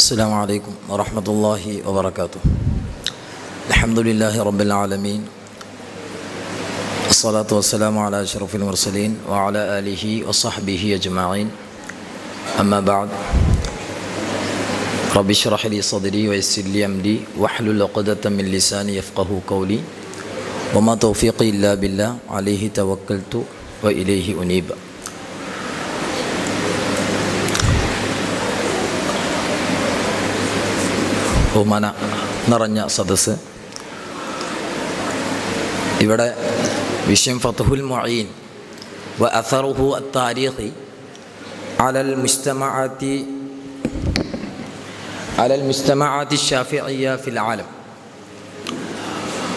السلام عليكم ورحمة الله وبركاته. الحمد لله رب العالمين، الصلاة والسلام على أشرف المرسلين وعلى آله وصحبه أجمعين. أما بعد، رب اشرح لي صدري ويسر لي أمري واحلل عقدة من لساني يفقهوا قولي وما توفيقي إلا بالله عليه توكلت وإليه أنيب. ബഹുമാന നിറഞ്ഞ സദസ്സ്, ഇവിടെ വിഷയം ഫത്ഹുൽ മുഈൻ വ അസറുഹു അത്താരീഖി അലൽ മുജ്തമഅത്തി ശാഫിഇയ്യ ഫിൽ ആലം.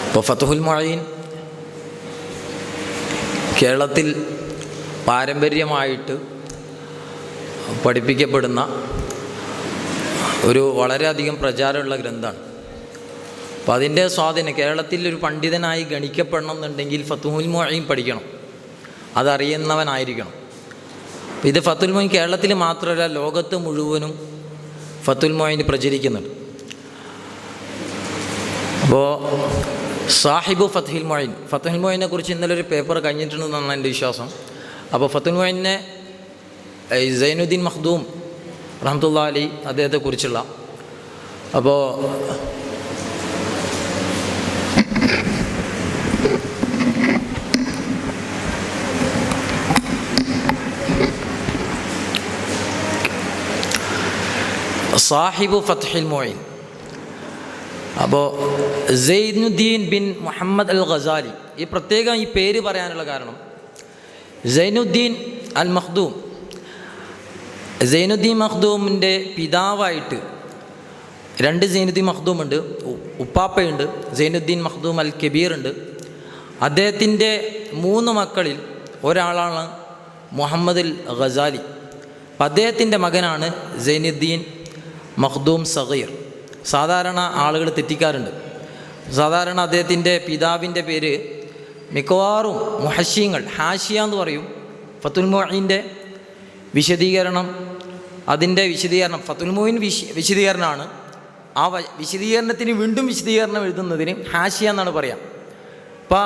അപ്പോൾ ഫത്ഹുൽ മുഈൻ കേരളത്തിൽ പാരമ്പര്യമായിട്ട് പഠിപ്പിക്കപ്പെടുന്ന ഒരു വളരെയധികം പ്രചാരമുള്ള ഗ്രന്ഥമാണ്. അപ്പോൾ അതിൻ്റെ സ്വാധീനം, കേരളത്തിൽ ഒരു പണ്ഡിതനായി ഗണിക്കപ്പെടണം എന്നുണ്ടെങ്കിൽ ഫത്ഹുൽ മുഈൻ പഠിക്കണം, അതറിയുന്നവനായിരിക്കണം. അപ്പോൾ ഇത് ഫത്ഹുൽ മുഈൻ കേരളത്തിൽ മാത്രമല്ല, ലോകത്ത് മുഴുവനും ഫത്ഹുൽ മുഈൻ പ്രചരിക്കുന്നുണ്ട്. അപ്പോൾ സാഹിബു ഫത്ഹുൽ മുഈൻ, ഫത്ഹുൽ മുഈനെ കുറിച്ച് ഇന്നലെ ഒരു പേപ്പർ കഴിഞ്ഞിട്ടുണ്ടെന്നാണ് എൻ്റെ വിശ്വാസം. അപ്പോൾ ഫത്ഹുൽ മുഈനെ സൈനുദ്ദീൻ മഖ്ദൂം റഹ്മത്തുള്ളാഹി അലൈഹി അദ്ദേഹത്തെക്കുറിച്ചുള്ള, അപ്പോൾ സാഹിബു ഫത്ഹുൽ മുഈൻ, അപ്പോൾ സൈനുദ്ദീൻ ബിൻ മുഹമ്മദ് അൽ ഗസാലി. ഈ പ്രത്യേകം ഈ പേര് പറയാനുള്ള കാരണം, സൈനുദ്ദീൻ അൽ മഖ്ദൂം, സൈനുദ്ദീൻ മഖ്ദൂമിൻ്റെ പിതാവായിട്ട് രണ്ട് സൈനുദ്ദീൻ മഖ്ദൂമുണ്ട്. ഉപ്പാപ്പയുണ്ട്, സൈനുദ്ദീൻ മഖ്ദൂം അൽ കബീർ ഉണ്ട്. അദ്ദേഹത്തിൻ്റെ 3 മക്കളിൽ ഒരാളാണ് മുഹമ്മദ് അൽ ഗസാലി. അപ്പം അദ്ദേഹത്തിൻ്റെ മകനാണ് സൈനുദ്ദീൻ മഖ്ദൂം സഗീർ. സാധാരണ ആളുകൾ തെറ്റിക്കാറുണ്ട്. സാധാരണ അദ്ദേഹത്തിൻ്റെ പിതാവിൻ്റെ പേര് മിക്കവാറും മുഹശ്ശീങ്ങൾ ഹാഷിയ എന്ന് പറയും. ഫത്ഹുൽ മുഈൻ്റെ വിശദീകരണം, അതിൻ്റെ വിശദീകരണം ഫത്ഹുൽ മുഈൻ വിശദീകരണമാണ്. ആ വിശദീകരണത്തിന് വീണ്ടും വിശദീകരണം എഴുതുന്നതിന് ഹാഷിയ എന്നാണ് പറയുക. അപ്പോൾ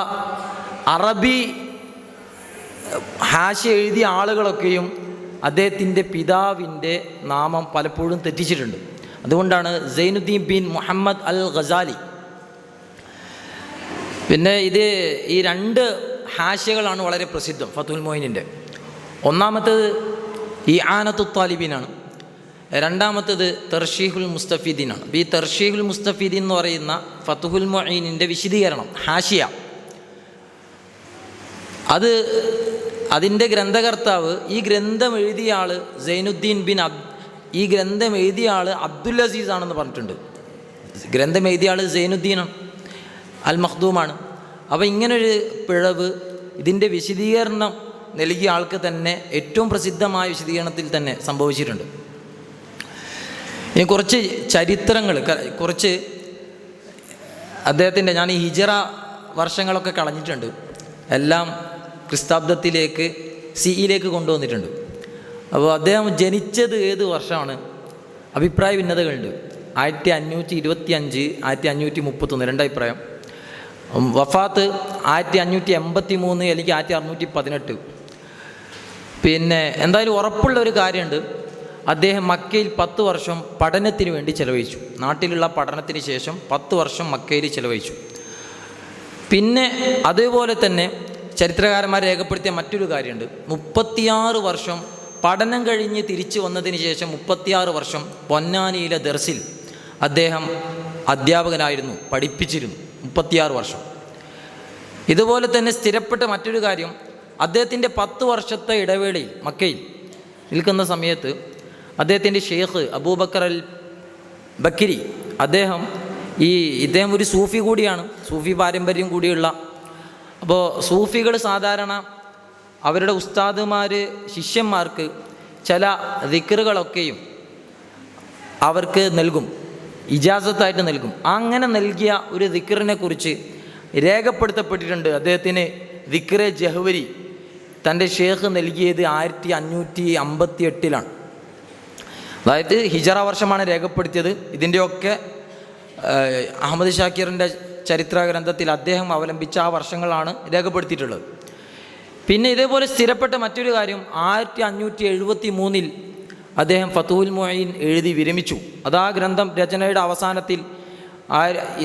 അറബി ഹാഷിയ എഴുതിയ ആളുകളൊക്കെയും അദ്ദേഹത്തിൻ്റെ പിതാവിൻ്റെ നാമം പലപ്പോഴും തെറ്റിച്ചിട്ടുണ്ട്. അതുകൊണ്ടാണ് സൈനുദ്ദീൻ ബിൻ മുഹമ്മദ് അൽ ഗസാലി. പിന്നെ ഈ 2 ഹാഷിയകളാണ് വളരെ പ്രസിദ്ധം ഫത്ഹുൽ മുഈനിൻ്റെ. ഒന്നാമത്തേത് ഇആനത്തുൽ താലിബീനാണ്, രണ്ടാമത്തേത് തർശീഹുൽ മുസ്തഫീദീനാണ്. ഈ തർശീഹുൽ മുസ്തഫീദീൻ എന്ന് പറയുന്ന ഫത്ഹുൽ മുഈനിൻ്റെ വിശദീകരണം ഹാഷിയ, അതിൻ്റെ ഗ്രന്ഥകർത്താവ്, ഈ ഗ്രന്ഥം എഴുതിയ ആൾ സൈനുദ്ദീൻ ബിൻ ഈ ഗ്രന്ഥം എഴുതിയ ആൾ അബ്ദുൽ അസീസ് ആണെന്ന് പറഞ്ഞിട്ടുണ്ട്. ഗ്രന്ഥം എഴുതിയ ആൾ സൈനുദ്ദീൻ അൽ മഖ്ദൂമാണ്. അപ്പോൾ ഇങ്ങനൊരു പിഴവ് ഇതിൻ്റെ വിശദീകരണം നൽകിയ ആൾക്ക് തന്നെ ഏറ്റവും പ്രസിദ്ധമായ വിശദീകരണത്തിൽ തന്നെ സംഭവിച്ചിട്ടുണ്ട്. ഇനി കുറച്ച് ചരിത്രങ്ങൾ, കുറച്ച് അദ്ദേഹത്തിൻ്റെ, ഞാൻ ഈ ഹിജറ വർഷങ്ങളൊക്കെ കളഞ്ഞിട്ടുണ്ട്, എല്ലാം ക്രിസ്താബ്ദത്തിലേക്ക് സിഇയിലേക്ക് കൊണ്ടുവന്നിട്ടുണ്ട്. അപ്പോൾ അദ്ദേഹം ജനിച്ചത് ഏത് വർഷമാണ് അഭിപ്രായ ഭിന്നതകളുണ്ട്. 1525, 1531, 2 അഭിപ്രായം. വഫാത്ത് 1583 അല്ലെങ്കിൽ 1618. പിന്നെ എന്തായാലും ഉറപ്പുള്ള ഒരു കാര്യമുണ്ട്, അദ്ദേഹം മക്കയിൽ 10 വർഷം പഠനത്തിന് വേണ്ടി ചെലവഴിച്ചു. നാട്ടിലുള്ള പഠനത്തിന് ശേഷം 10 വർഷം മക്കയിൽ ചെലവഴിച്ചു. പിന്നെ അതേപോലെ തന്നെ ചരിത്രകാരന്മാർ രേഖപ്പെടുത്തിയ മറ്റൊരു കാര്യമുണ്ട്, 36 വർഷം പഠനം കഴിഞ്ഞ് തിരിച്ചു വന്നതിന് ശേഷം 36 വർഷം പൊന്നാനിയിലെ ദർസിൽ അദ്ദേഹം അധ്യാപകനായിരുന്നു, പഠിപ്പിച്ചിരുന്നു 36 വർഷം. ഇതുപോലെ തന്നെ സ്ഥിരപ്പെട്ട മറ്റൊരു കാര്യം, അദ്ദേഹത്തിൻ്റെ 10 വർഷത്തെ ഇടവേളയിൽ മക്കയിൽ നിൽക്കുന്ന സമയത്ത് അദ്ദേഹത്തിൻ്റെ ഷെയ്ഖ് അബൂബക്കർ അൽ ബക്കരി, ഇദ്ദേഹം ഒരു സൂഫി കൂടിയാണ്, സൂഫി പാരമ്പര്യം കൂടിയുള്ള. അപ്പോൾ സൂഫികൾ സാധാരണ അവരുടെ ഉസ്താദുമാർ ശിഷ്യന്മാർക്ക് ചില ദിക്റുകളൊക്കെയും അവർക്ക് നൽകും, ഇജാസത്തായിട്ട് നൽകും. അങ്ങനെ നൽകിയ ഒരു ദിക്റിനെ കുറിച്ച് രേഖപ്പെടുത്തപ്പെട്ടിട്ടുണ്ട്. അദ്ദേഹത്തിന് ദിക്റെ ജഹ്വരി തൻ്റെ ഷേഖ് നൽകിയത് 1558 അതായത് ഹിജറ വർഷമാണ് രേഖപ്പെടുത്തിയത്. ഇതിൻ്റെയൊക്കെ അഹമ്മദ് ഷാക്കിറിൻ്റെ ചരിത്ര ഗ്രന്ഥത്തിൽ അദ്ദേഹം അവലംബിച്ച ആ വർഷങ്ങളാണ് രേഖപ്പെടുത്തിയിട്ടുള്ളത്. പിന്നെ ഇതേപോലെ സ്ഥിരപ്പെട്ട മറ്റൊരു കാര്യം, 1573 അദ്ദേഹം ഫതുഹുൽ മുഈൻ എഴുതി വിരമിച്ചു. അതാ ഗ്രന്ഥം രചനയുടെ അവസാനത്തിൽ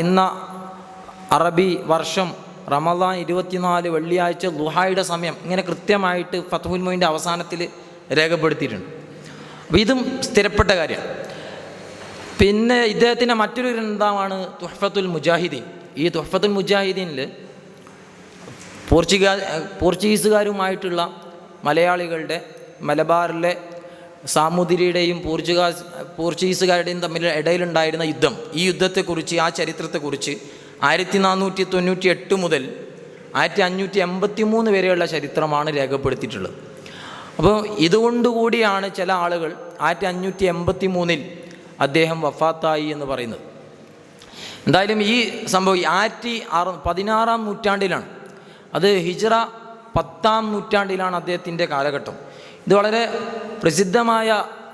ഇന്ന അറബി വർഷം റമദാൻ 24 വെള്ളിയാഴ്ച ളുഹായുടെ സമയം ഇങ്ങനെ കൃത്യമായിട്ട് ഫതുഹുൽ മുഈൻ്റെ അവസാനത്തിൽ രേഖപ്പെടുത്തിയിട്ടുണ്ട്. അപ്പോൾ ഇതും സ്ഥിരപ്പെട്ട കാര്യമാണ്. പിന്നെ ഇദ്ദേഹത്തിൻ്റെ മറ്റൊരു ഗ്രന്ഥമാണ് തുഹ്ഫത്തുൽ മുജാഹിദീൻ. ഈ തുഹ്ഫത്തുൽ മുജാഹിദീനിൽ പോർച്ചുഗീസുകാരുമായിട്ടുള്ള മലയാളികളുടെ മലബാറിലെ സാമൂതിരിയുടെയും പോർച്ചുഗീസുകാരുടെയും തമ്മിൽ ഇടയിലുണ്ടായിരുന്ന യുദ്ധം, ഈ യുദ്ധത്തെക്കുറിച്ച്, ആ ചരിത്രത്തെക്കുറിച്ച് 1498 മുതൽ 1583 വരെയുള്ള ചരിത്രമാണ് രേഖപ്പെടുത്തിയിട്ടുള്ളത്. അപ്പോൾ ഇതുകൊണ്ടുകൂടിയാണ് ചില ആളുകൾ 1583 അദ്ദേഹം വഫാത്തായി എന്ന് പറയുന്നത്. എന്തായാലും ഈ സംഭവം 16-ാം നൂറ്റാണ്ടിലാണ്, അത് ഹിജ്റ 10-ാം നൂറ്റാണ്ടിലാണ് അദ്ദേഹത്തിൻ്റെ കാലഘട്ടം. ഇത് വളരെ പ്രസിദ്ധമായ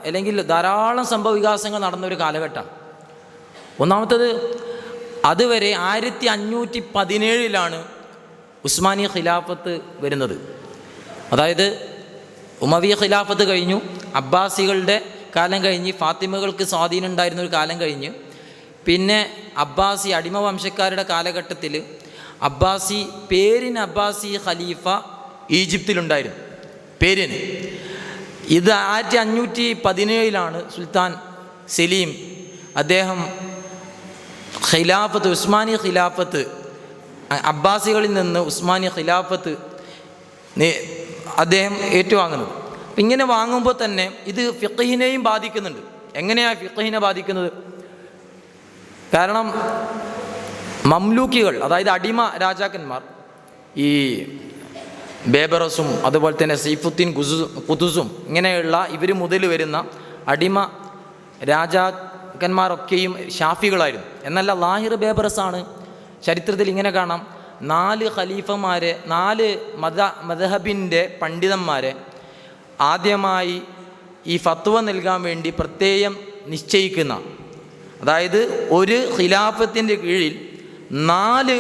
അല്ലെങ്കിൽ ധാരാളം സംഭവ വികാസങ്ങൾ നടന്നൊരു കാലഘട്ടമാണ്. ഒന്നാമത്തത്, അതുവരെ 1517 ഉസ്മാനി ഖിലാഫത്ത് വരുന്നത്. അതായത് ഉമവിയ ഖിലാഫത്ത് കഴിഞ്ഞു, അബ്ബാസികളുടെ കാലം കഴിഞ്ഞ്, ഫാത്തിമകൾക്ക് സ്വാധീനം ഉണ്ടായിരുന്ന ഒരു കാലം കഴിഞ്ഞ്, പിന്നെ അബ്ബാസി അടിമ വംശക്കാരുടെ കാലഘട്ടത്തിൽ പേരിന് അബ്ബാസി ഖലീഫ ഈജിപ്തിലുണ്ടായിരുന്നു, പേരിന്. ഇത് 1517 സുൽത്താൻ സലീം അദ്ദേഹം ഖിലാഫത്ത്, ഉസ്മാനി ഖിലാഫത്ത്, അബ്ബാസികളിൽ നിന്ന് ഉസ്മാനി ഖിലാഫത്ത് അദ്ദേഹം ഏറ്റുവാങ്ങുന്നത്. ഇങ്ങനെ വാങ്ങുമ്പോൾ തന്നെ ഇത് ഫിഖ്ഹിനെയും ബാധിക്കുന്നുണ്ട്. എങ്ങനെയാണ് ഫിഖ്ഹിനെ ബാധിക്കുന്നത്? കാരണം മംലൂക്കികൾ, അതായത് അടിമ രാജാക്കന്മാർ, ഈ ബേബറസും അതുപോലെ തന്നെ സൈഫുദ്ദീൻ ഖുതുസും ഇങ്ങനെയുള്ള ഇവർ മുതൽ വരുന്ന അടിമ രാജാക്കന്മാരൊക്കെയും ഷാഫികളായിരുന്നു. എന്നല്ല, ലാഹിർ ബേബറസാണ്. ചരിത്രത്തിൽ ഇങ്ങനെ കാണാം, 4 ഖലീഫമാരെ, 4 മദ്ഹബിൻ്റെ പണ്ഡിതന്മാരെ ആദ്യമായി ഈ ഫത്വ നൽകാൻ വേണ്ടി പ്രത്യേകം നിശ്ചയിക്കുന്ന, അതായത് ഒരു ഖിലാഫത്തിൻ്റെ കീഴിൽ 4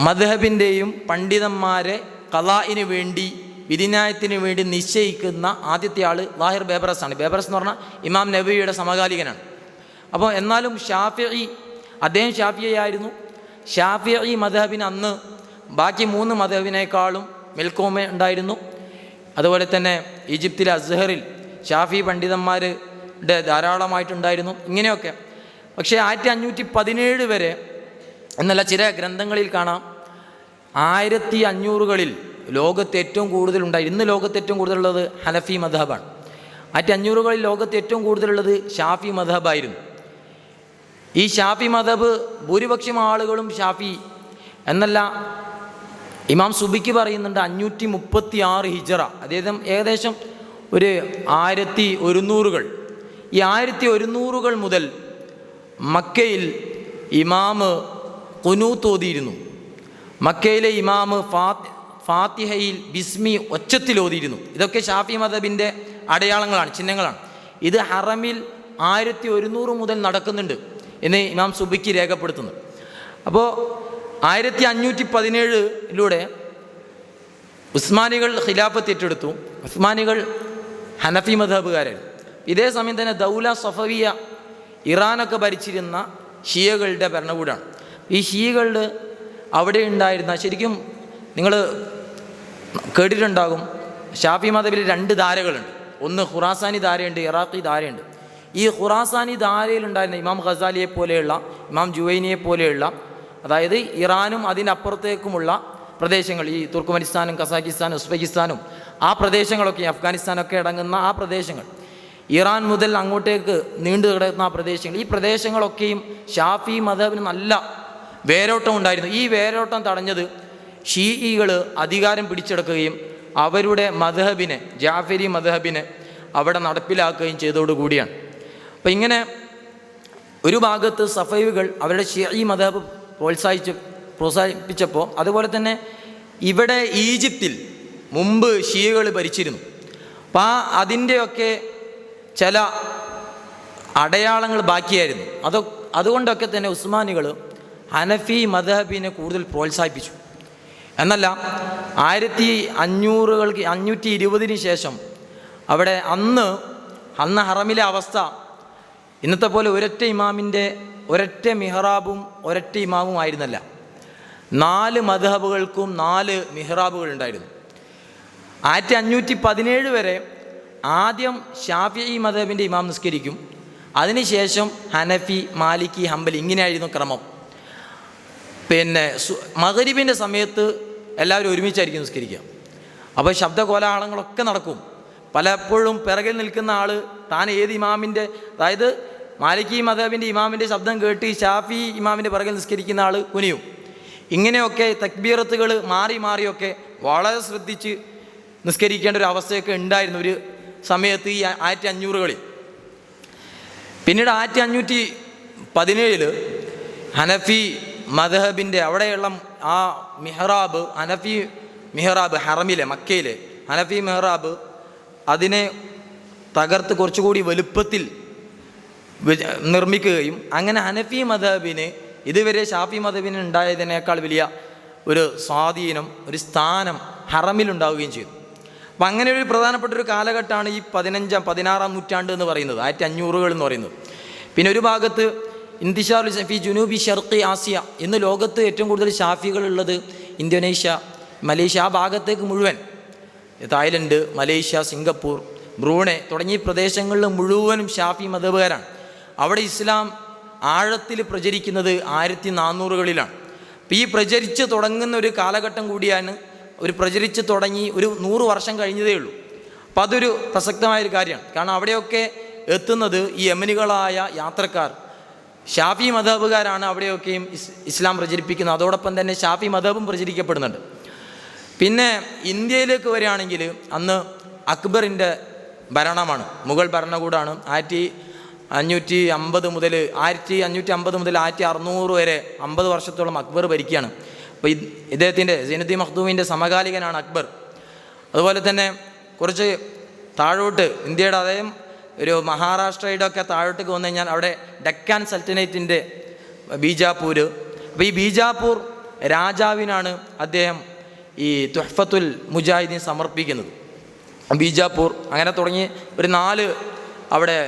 മദ്ഹബിൻ്റെയും പണ്ഡിതന്മാരെ ഖളാഇന് വേണ്ടി, വിധിന്യായത്തിന് വേണ്ടി നിശ്ചയിക്കുന്ന ആദ്യത്തെ ആൾ ലാഹിർ ബേബറസാണ്. ബേബറസ് എന്ന് പറഞ്ഞാൽ ഇമാം നബവിയുടെ സമകാലികനാണ്. അപ്പോൾ എന്നാലും അദ്ദേഹം ഷാഫിഈയായിരുന്നു. ഷാഫിഈ മദ്ഹബിന് അന്ന് ബാക്കി 3 മദ്ഹബിനേക്കാളും മേൽക്കോമ ഉണ്ടായിരുന്നു. അതുപോലെ തന്നെ ഈജിപ്തിലെ അസ്ഹറിൽ ഷാഫി പണ്ഡിതന്മാരുടെ ധാരാളമായിട്ടുണ്ടായിരുന്നു. ഇങ്ങനെയൊക്കെ. പക്ഷേ 1517 വരെ എന്നല്ല, ചില ഗ്രന്ഥങ്ങളിൽ കാണാം 1500കളിൽ ലോകത്ത് ഏറ്റവും കൂടുതലുണ്ടായി. ഇന്ന് ലോകത്ത് ഏറ്റവും കൂടുതലുള്ളത് ഹനഫി മദ്ഹബാണ്. 1500കളിൽ ലോകത്ത് ഏറ്റവും കൂടുതലുള്ളത് ഷാഫി മദ്ഹബായിരുന്നു. ഈ ഷാഫി മദ്ഹബ് ഭൂരിപക്ഷം ആളുകളും ഷാഫി എന്നല്ല, ഇമാം സുബിക്ക് പറയുന്നുണ്ട് 536 ഹിജ്റ, അദ്ദേഹം ഏകദേശം ഒരു 1100കൾ. ഈ 1100കൾ മുതൽ മക്കയിൽ ഇമാമ് ഖുനൂത്ത് ഓതിയിരുന്നു. മക്കയിലെ ഇമാമ് ഫാത്തിഹയിൽ ബിസ്മി ഒച്ചത്തിൽ ഓതിയിരുന്നു. ഇതൊക്കെ ഷാഫി മദ്ഹബിൻ്റെ അടയാളങ്ങളാണ്, ചിഹ്നങ്ങളാണ്. ഇത് ഹറമിൽ 1100 മുതൽ നടക്കുന്നുണ്ട് എന്ന് ഇമാം സുബിക്ക് രേഖപ്പെടുത്തുന്നു. അപ്പോൾ 1517 ഉസ്മാനികൾ ഖിലാഫത്ത് ഏറ്റെടുത്തു. ഉസ്മാനികൾ ഹനഫി മദ്ഹബുകാരായിരുന്നു. ഇതേ സമയം തന്നെ ദൗല സഫവിയ ഇറാനൊക്കെ ഭരിച്ചിരുന്ന ഷിയകളുടെ ഭരണകൂടമാണ്. ഈ ഷിയകളുടെ അവിടെ ഉണ്ടായിരുന്ന, ശരിക്കും നിങ്ങൾ കേട്ടിട്ടുണ്ടാകും, ഷാഫി മദ്ഹബിൽ 2 ധാരകളുണ്ട്. ഒന്ന് ഖുറാസാനി ധാരയുണ്ട്, ഇറാഖി ധാരയുണ്ട്. ഈ ഖുറാസാനി ധാരയിലുണ്ടായിരുന്ന ഇമാം ഖസാലിയെ പോലെയുള്ള, ഇമാം ജുവൈനിയെ പോലെയുള്ള, അതായത് ഇറാനും അതിനപ്പുറത്തേക്കുമുള്ള പ്രദേശങ്ങൾ, ഈ തുർക്ക്മെനിസ്ഥാനും കസാഖിസ്ഥാനും ഉസ്ബെക്കിസ്ഥാനും ആ പ്രദേശങ്ങളൊക്കെ, അഫ്ഗാനിസ്ഥാനൊക്കെ അടങ്ങുന്ന ആ പ്രദേശങ്ങൾ, ഇറാൻ മുതൽ അങ്ങോട്ടേക്ക് നീണ്ടു കിടക്കുന്ന ആ പ്രദേശങ്ങൾ, ഈ പ്രദേശങ്ങളൊക്കെയും ഷാഫി മദ്ഹബിന് നല്ല വേരോട്ടം ഉണ്ടായിരുന്നു. ഈ വേരോട്ടം തടഞ്ഞത് ഷീഇകൾ അധികാരം പിടിച്ചെടുക്കുകയും അവരുടെ മദ്ഹബിനെ, ജാഫരി മദ്ഹബിനെ അവിടെ നടപ്പിലാക്കുകയും ചെയ്തതോടുകൂടിയാണ്. അപ്പം ഇങ്ങനെ ഒരു ഭാഗത്ത് സഫവികൾ അവരുടെ ഷിഈ മദ്ഹബ് പ്രോത്സാഹിപ്പിച്ചപ്പോൾ, അതുപോലെ തന്നെ ഇവിടെ ഈജിപ്തിൽ മുമ്പ് ഷിയകൾ ഭരിച്ചിരുന്നു. അപ്പോൾ അതിൻ്റെയൊക്കെ ചില അടയാളങ്ങൾ ബാക്കിയായിരുന്നു. അതുകൊണ്ടൊക്കെ തന്നെ ഉസ്മാനികൾ ഹനഫി മദ്ഹബിനെ കൂടുതൽ പ്രോത്സാഹിപ്പിച്ചു. എന്നല്ല, 1520 ശേഷം അവിടെ അന്ന് ഹറമിലെ അവസ്ഥ ഇന്നത്തെ പോലെ ഒരൊറ്റ മിഹ്റാബും ഒരൊറ്റ ഇമാമും ആയിരുന്നല്ല. 4 മദ്ഹബുകൾക്കും 4 മിഹ്റാബുകൾ ഉണ്ടായിരുന്നു. 1517 വരെ ആദ്യം ഷാഫിഈ മദ്ഹബിൻ്റെ ഇമാം നിസ്കരിക്കും, അതിനുശേഷം ഹനഫി, മാലിക്കി, ഹംബലി, ഇങ്ങനെയായിരുന്നു ക്രമം. പിന്നെ മഗ്രിബിൻ്റെ സമയത്ത് എല്ലാവരും ഒരുമിച്ചായിരിക്കും നിസ്കരിക്കുക. അപ്പോൾ ശബ്ദ കോലാഹലങ്ങളൊക്കെ നടക്കും. പലപ്പോഴും പിറകിൽ നിൽക്കുന്ന ആൾ താൻ ഏത് ഇമാമിൻ്റെ, അതായത് മാലിക്കി മദ്ഹബിൻ്റെ ഇമാമിൻ്റെ ശബ്ദം കേട്ട് ഷാഫി ഇമാമിൻ്റെ പിറകിൽ നിസ്കരിക്കുന്ന ആൾ കുനിയും. ഇങ്ങനെയൊക്കെ തക്ബീറത്തുകൾ മാറിയൊക്കെ വളരെ ശ്രദ്ധിച്ച് നിസ്കരിക്കേണ്ട ഒരു അവസ്ഥയൊക്കെ ഉണ്ടായിരുന്നു ഒരു സമയത്ത്, ഈ 1500-കളിൽ. പിന്നീട് 1517 ഹനഫി മദ്ഹബിൻ്റെ അവിടെയുള്ള ആ മിഹ്റാബ്, ഹനഫി മിഹ്റാബ്, ഹറമിലെ മക്കയിലെ ഹനഫി മിഹ്റാബ്, അതിനെ തകർത്ത് കുറച്ചുകൂടി വലുപ്പത്തിൽ നിർമ്മിക്കുകയും അങ്ങനെ ഹനഫി മദ്ഹബിന് ഇതുവരെ ഷാഫി മദ്ഹബിന് ഉണ്ടായതിനേക്കാൾ വലിയ ഒരു സ്വാധീനം, ഒരു സ്ഥാനം ഹറമിലുണ്ടാവുകയും ചെയ്തു. അപ്പം അങ്ങനെ ഒരു പ്രധാനപ്പെട്ട ഒരു കാലഘട്ടമാണ് ഈ 16-ാം നൂറ്റാണ്ട് എന്ന് പറയുന്നത്, 1500-കൾ എന്ന് പറയുന്നത്. പിന്നെ ഒരു ഭാഗത്ത് ഇന്തിഷാറുൽ ഫി ജുനൂബി ഷർഖി ആസിയ, ഇന്ന് ലോകത്ത് ഏറ്റവും കൂടുതൽ ഷാഫികളുള്ളത് ഇന്തോനേഷ്യ, മലേഷ്യ, ആ ഭാഗത്തേക്ക് മുഴുവൻ, തായ്ലൻഡ്, മലേഷ്യ, സിംഗപ്പൂർ, ബ്രൂണെ തുടങ്ങിയ പ്രദേശങ്ങളിൽ മുഴുവനും ഷാഫി മദ്ഹബുകാരാണ്. അവിടെ ഇസ്ലാം ആഴത്തിൽ പ്രചരിക്കുന്നത് 1400-കളിലാണ്. അപ്പോൾ ഈ പ്രചരിച്ച് തുടങ്ങുന്ന ഒരു കാലഘട്ടം കൂടിയാണ്, പ്രചരിച്ച് തുടങ്ങി ഒരു 100 വർഷം കഴിഞ്ഞതേ ഉള്ളൂ. അപ്പം അതൊരു പ്രസക്തമായൊരു കാര്യമാണ്. കാരണം അവിടെയൊക്കെ എത്തുന്നത് ഈ യമനികളായ യാത്രക്കാർ, ഷാഫി മദ്ഹബുകാരാണ് അവിടെയൊക്കെയും ഇസ്ലാം പ്രചരിപ്പിക്കുന്നത്. അതോടൊപ്പം തന്നെ ഷാഫി മദ്ഹബും പ്രചരിക്കപ്പെടുന്നുണ്ട്. പിന്നെ ഇന്ത്യയിലേക്ക് വരികയാണെങ്കിൽ അന്ന് അക്ബറിൻ്റെ ഭരണമാണ്, മുഗൾ ഭരണകൂടമാണ്. 1550 മുതൽ 1600 വരെ 50 വർഷത്തോളം അക്ബർ ഭരിക്കുകയാണ്. അപ്പോൾ ഇദ്ദേഹത്തിൻ്റെ സൈനുദ്ദീൻ മഖ്ദൂമിൻ്റെ സമകാലികനാണ് അക്ബർ. അതുപോലെ തന്നെ കുറച്ച് താഴോട്ട് ഇന്ത്യയുടെ, അതായത് ഒരു മഹാരാഷ്ട്രയുടെ ഒക്കെ താഴോട്ടേക്ക് വന്നു കഴിഞ്ഞാൽ അവിടെ ഡെക്കാൻ സൽത്തനേറ്റിൻ്റെ ബീജാപ്പൂർ. അപ്പോൾ ഈ ബീജാപ്പൂർ രാജാവിനാണ് അദ്ദേഹം ഈ തുഹ്ഫത്തുൽ മുജാഹിദീൻ സമർപ്പിക്കുന്നത്. ബീജാപ്പൂർ അങ്ങനെ തുടങ്ങി ഒരു 4 അവിടെ